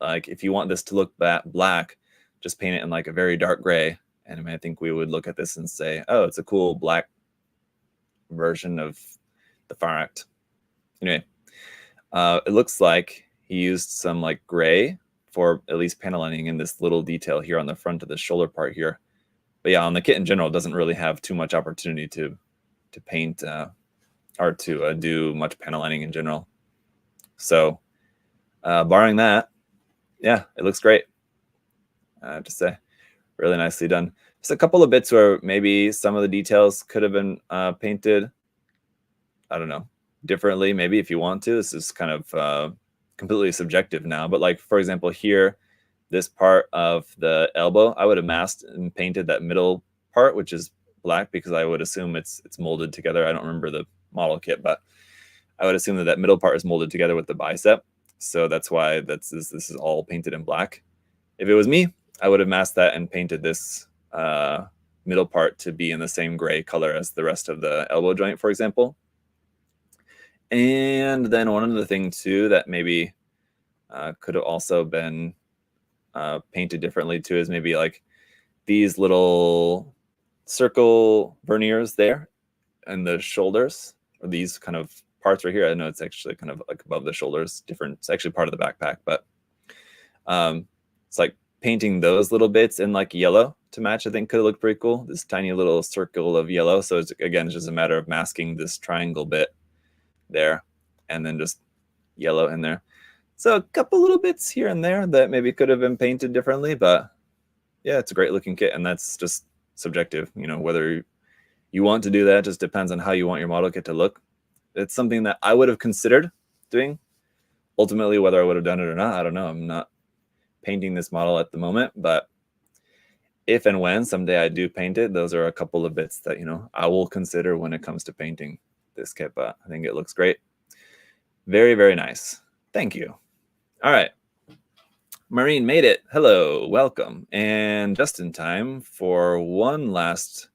Like if you want this to look black, just paint it in like a very dark gray. And I think we would look at this and say, oh, it's a cool black version of the Pharact. Anyway, it looks like he used some like gray for at least panel lining in this little detail here on the front of the shoulder part here. But yeah, on the kit in general, it doesn't really have too much opportunity to paint or to do much panel lining in general. So barring that, yeah, it looks great. I have to say, really nicely done. Just a couple of bits where maybe some of the details could have been painted, I don't know, differently, maybe if you want to. This is kind of completely subjective now. But like, for example, here, this part of the elbow, I would have masked and painted that middle part, which is black, because I would assume it's molded together. I don't remember the model kit, but I would assume that middle part is molded together with the bicep. So that's why this is all painted in black. If it was me, I would have masked that and painted this middle part to be in the same gray color as the rest of the elbow joint, for example. And then one other thing too that maybe could have also been painted differently too is maybe like these little circle verniers there and the shoulders, or these kind of parts right here. I know it's actually kind of like above the shoulders, different. It's actually part of the backpack, but it's like painting those little bits in like yellow to match. I think could look pretty cool. This tiny little circle of yellow. So it's, again, it's just a matter of masking this triangle bit there and then just yellow in there. So a couple little bits here and there that maybe could have been painted differently, but yeah, it's a great looking kit, and that's just subjective. Whether you want to do that just depends on how you want your model kit to look. It's something that I would have considered doing. Ultimately, whether I would have done it or not, I don't know. I'm not painting this model at the moment, but if and when someday I do paint it, those are a couple of bits that, I will consider when it comes to painting this kit, but I think it looks great. Very, very nice. Thank you. All right. Marine made it. Hello, welcome. And just in time for one last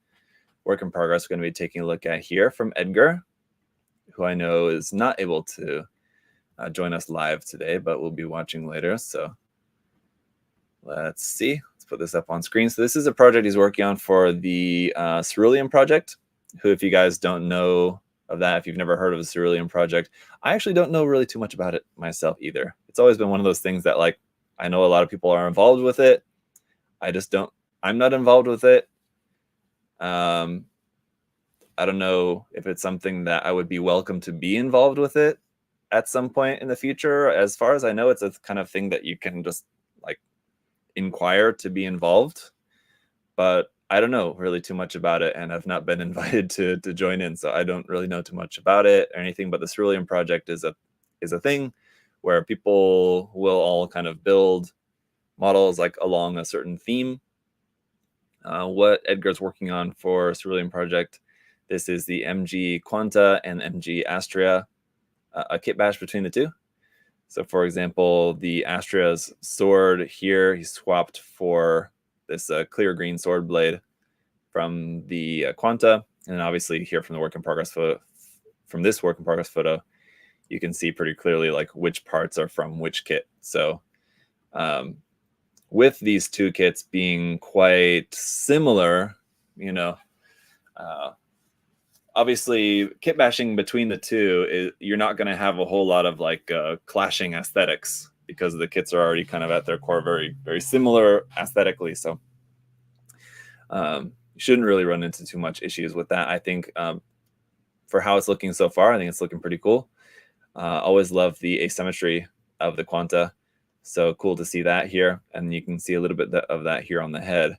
work in progress we're going to be taking a look at here from Edgar, who I know is not able to join us live today, but we'll be watching later. So let's see. Let's put this up on screen. So this is a project he's working on for the Cerulean project, who, if you guys don't know of that, if you've never heard of the Cerulean project, I actually don't know really too much about it myself either. It's always been one of those things that, like, I know a lot of people are involved with it. I'm not involved with it. I don't know if it's something that I would be welcome to be involved with it at some point in the future. As far as I know, it's a kind of thing that you can just like inquire to be involved, but I don't know really too much about it, and I've not been invited to join in, so I don't really know too much about it or anything. But the Cerulean project is a thing where people will all kind of build models like along a certain theme. What Edgar's working on for Cerulean project, this is the MG Quanta and MG Astrea, a kit bash between the two. So for example, the Astria's sword here, he swapped for this clear green sword blade from the Quanta. And obviously here from the work in progress photo, from this work in progress photo, you can see pretty clearly like which parts are from which kit. So with these two kits being quite similar, obviously kit bashing between the two you're not going to have a whole lot of like clashing aesthetics, because the kits are already kind of at their core very, very similar aesthetically. So you shouldn't really run into too much issues with that. I think for how it's looking so far, I think it's looking pretty cool. Always love the asymmetry of the Quanta. So cool to see that here. And you can see a little bit of that here on the head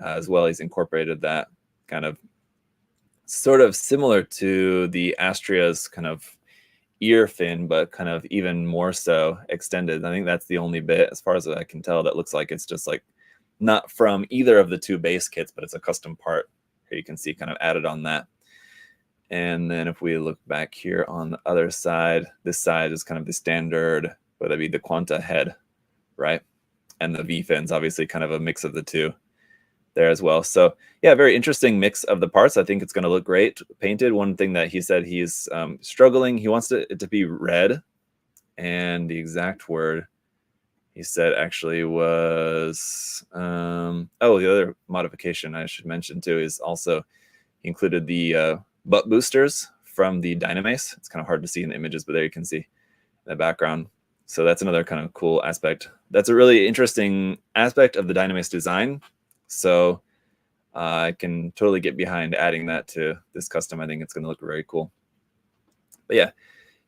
as well. He's incorporated that kind of sort of similar to the Astria's kind of ear fin, but kind of even more so extended. I think that's the only bit, as far as I can tell, that looks like it's just like not from either of the two base kits, but it's a custom part. Here you can see kind of added on that. And then if we look back here on the other side, this side is kind of the standard, whether it be the Quanta head, right? And the V fins, obviously kind of a mix of the two there as well. So yeah, very interesting mix of the parts. I think it's going to look great painted. One thing that he said he's struggling, he wants it to be red, and the exact word he said actually was the other modification I should mention too is also he included the butt boosters from the Dynamace. It's kind of hard to see in the images, but there you can see the background. So that's another kind of cool aspect. That's a really interesting aspect of the Dynamace design. So I can totally get behind adding that to this custom. I think it's going to look very cool. But yeah,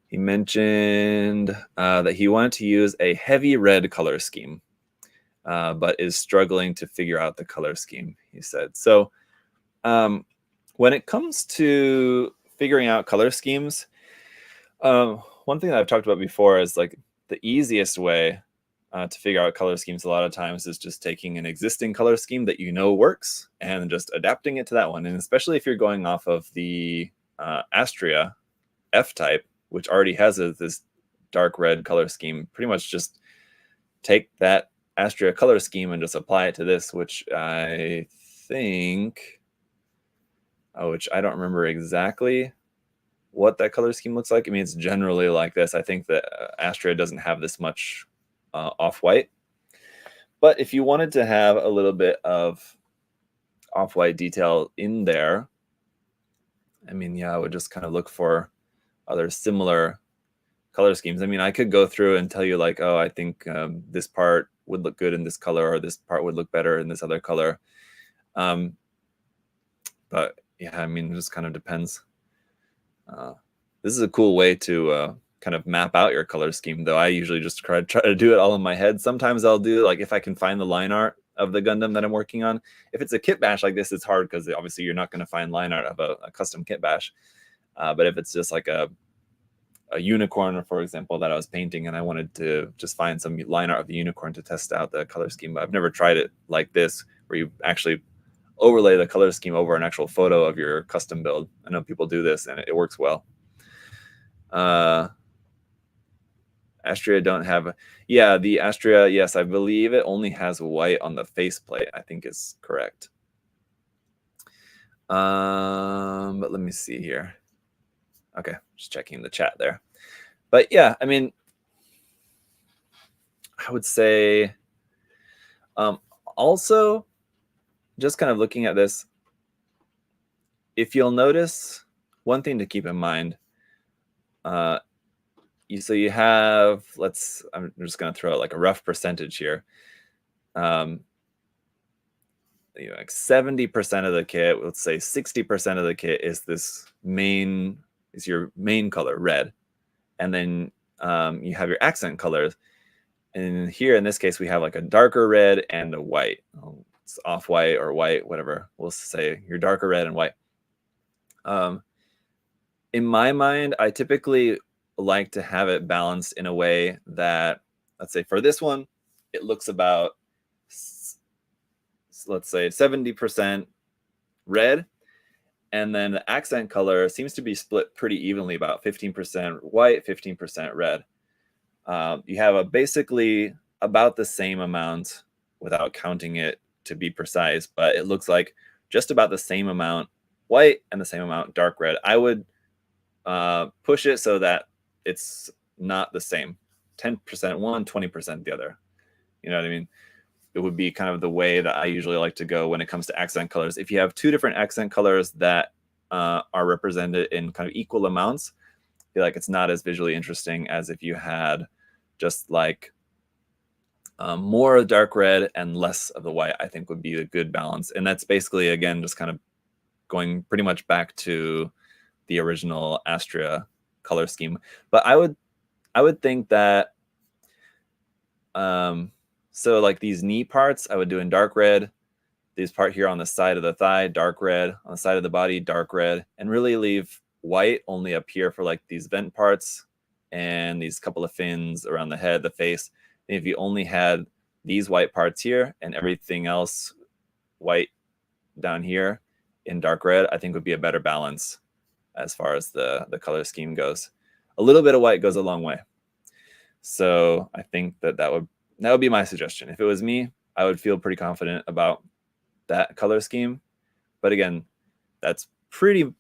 he mentioned that he wanted to use a heavy red color scheme, but is struggling to figure out the color scheme, he said. So when it comes to figuring out color schemes, one thing that I've talked about before is like the easiest way to figure out color schemes a lot of times is just taking an existing color scheme that you know works and just adapting it to that one. And especially if you're going off of the Astria F-type, which already has this dark red color scheme, pretty much just take that Astria color scheme and just apply it to this, which I think, which I don't remember exactly what that color scheme looks like. I mean, it's generally like this. I think that Astria doesn't have this much off-white, but if you wanted to have a little bit of off-white detail in there, I mean, yeah, I would just kind of look for other similar color schemes. I mean, I could go through and tell you like, oh, I think this part would look good in this color, or this part would look better in this other color. But yeah, I mean, it just kind of depends. This is a cool way to kind of map out your color scheme, though. I usually just try to do it all in my head. Sometimes I'll do, like, if I can find the line art of the Gundam that I'm working on. If it's a kit bash like this, it's hard because obviously you're not going to find line art of a custom kit bash. But if it's just like a unicorn, for example, that I was painting, and I wanted to just find some line art of the unicorn to test out the color scheme, but I've never tried it like this, where you actually overlay the color scheme over an actual photo of your custom build. I know people do this, and it works well. Astria don't have, yeah, the Astria, yes, I believe it only has white on the faceplate, I think is correct. But let me see here. Okay, just checking the chat there. But yeah, I mean, I would say also, just kind of looking at this, if you'll notice, one thing to keep in mind, so you have, I'm just going to throw out like a rough percentage here. Like 70% of the kit, let's say 60% of the kit is your main color, red. And then you have your accent colors. And here in this case, we have like a darker red and a white. It's off-white or white, whatever. We'll say your darker red and white. In my mind, I typically like to have it balanced in a way that, let's say for this one, it looks about, let's say 70% red. And then the accent color seems to be split pretty evenly, about 15% white, 15% red. You have basically about the same amount, without counting it to be precise, but it looks like just about the same amount white and the same amount dark red. I would push it so that it's not the same. 10% one, 20% the other. You know what I mean? It would be kind of the way that I usually like to go when it comes to accent colors. If you have two different accent colors that are represented in kind of equal amounts, I feel like it's not as visually interesting as if you had just like more dark red and less of the white. I think would be a good balance. And that's basically, again, just kind of going pretty much back to the original Astria color scheme. But I would think that so like these knee parts, I would do in dark red. This part here on the side of the thigh, dark red. On the side of the body, dark red. And really leave white only up here for like these vent parts and these couple of fins around the head, the face. And if you only had these white parts here and everything else white down here in dark red, I think would be a better balance as far as the color scheme goes. A little bit of white goes a long way. So I think that would be my suggestion. If it was me, I would feel pretty confident about that color scheme. But again, that's pretty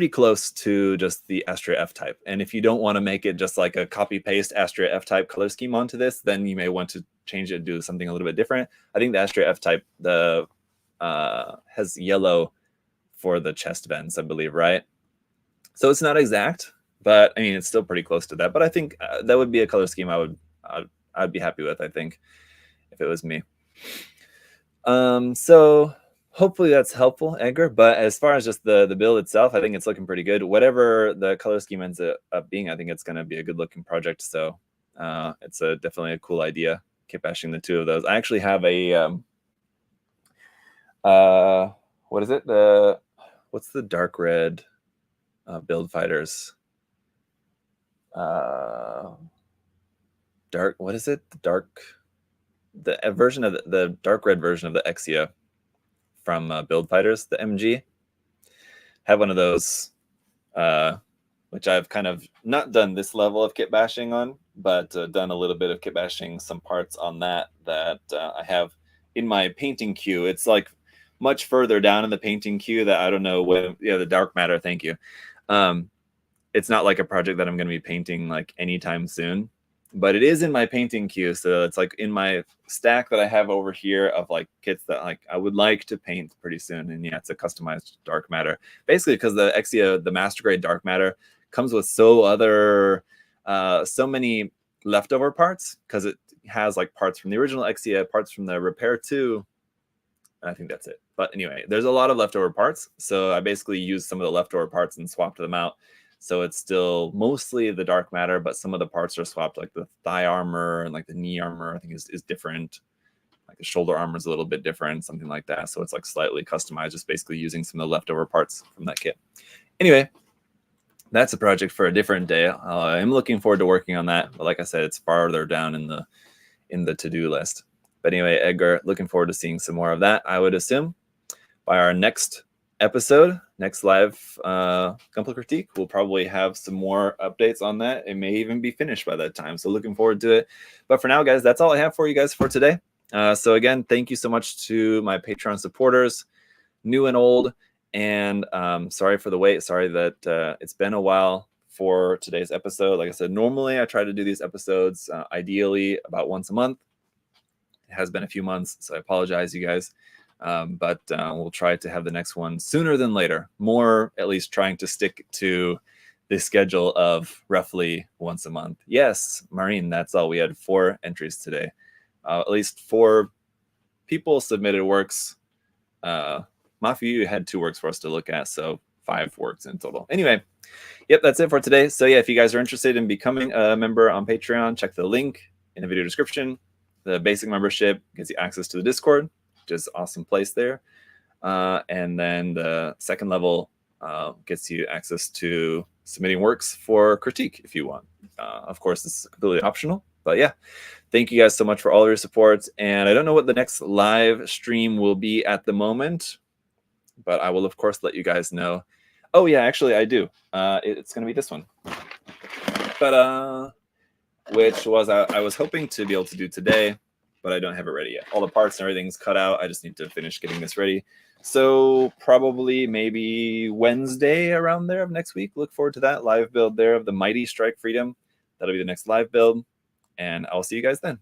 close to just the Astrea F-Type. And if you don't want to make it just like a copy-paste Astrea F-Type color scheme onto this, then you may want to change it and do something a little bit different. I think the Astrea F-Type has yellow for the chest vents, I believe, right? So it's not exact, but I mean, it's still pretty close to that. But I think that would be a color scheme I'd be happy with, I think, if it was me. So hopefully that's helpful, Edgar. But as far as just the build itself, I think it's looking pretty good. Whatever the color scheme ends up being, I think it's going to be a good looking project. So it's definitely a cool idea, kit bashing the two of those. I actually have a what is it? What's the dark red build fighters? What is it? The version of the dark red version of the Exia from Build Fighters, the MG. Have one of those, which I've kind of not done this level of kit bashing on, but done a little bit of kit bashing some parts on that I have in my painting queue. It's like much further down in the painting queue that I don't know when. Yeah, the dark matter. Thank you. It's not like a project that I'm going to be painting like anytime soon, but it is in my painting queue. So it's like in my stack that I have over here of like kits that like I would like to paint pretty soon. And yeah, it's a customized dark matter, basically because the Exia, the master grade dark matter, comes with so many leftover parts, because it has like parts from the original Exia, parts from the Repair 2. I think that's it. But anyway, there's a lot of leftover parts. So I basically used some of the leftover parts and swapped them out. So it's still mostly the dark matter, but some of the parts are swapped, like the thigh armor and like the knee armor, I think is different. Like the shoulder armor is a little bit different, something like that. So it's like slightly customized, just basically using some of the leftover parts from that kit. Anyway, that's a project for a different day. I'm looking forward to working on that. But like I said, it's farther down in the to-do list. But anyway, Edgar, looking forward to seeing some more of that, I would assume. By our next episode, next live Gunpla critique, we'll probably have some more updates on that. It may even be finished by that time. So looking forward to it. But for now, guys, that's all I have for you guys for today. So again, thank you so much to my Patreon supporters, new and old. And sorry for the wait. Sorry that it's been a while for today's episode. Like I said, normally I try to do these episodes ideally about once a month. It has been a few months, so I apologize, you guys. But we'll try to have the next one sooner than later. More, at least, trying to stick to the schedule of roughly once a month. Yes, Maureen, that's all. We had 4 entries today. At least 4 people submitted works. Mafi, you had 2 works for us to look at, so 5 works in total. Anyway, yep, that's it for today. So yeah, if you guys are interested in becoming a member on Patreon, check the link in the video description. The basic membership gives you access to the Discord, which is an awesome place there. And then the second level gets you access to submitting works for critique if you want. Of course, this is completely optional. But yeah, thank you guys so much for all your support. And I don't know what the next live stream will be at the moment, but I will, of course, let you guys know. Oh, yeah, actually, I do. It's going to be this one. But which was I was hoping to be able to do today, but I don't have it ready yet. All the parts and everything's cut out. I just need to finish getting this ready. So probably maybe Wednesday around there of next week. Look forward to that live build there of the Mighty Strike Freedom. That'll be the next live build. And I'll see you guys then.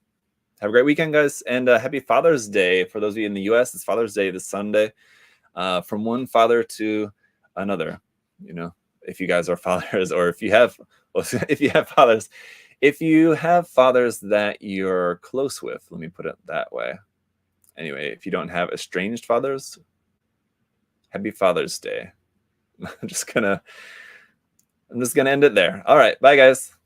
Have a great weekend, guys. And happy Father's Day. For those of you in the U.S., it's Father's Day this Sunday. From one father to another. You know, if you guys are fathers, or if you have fathers, if you have fathers that you're close with, let me put it that way. Anyway, if you don't have estranged fathers, happy Father's Day. I'm just gonna end it there. All right, bye guys.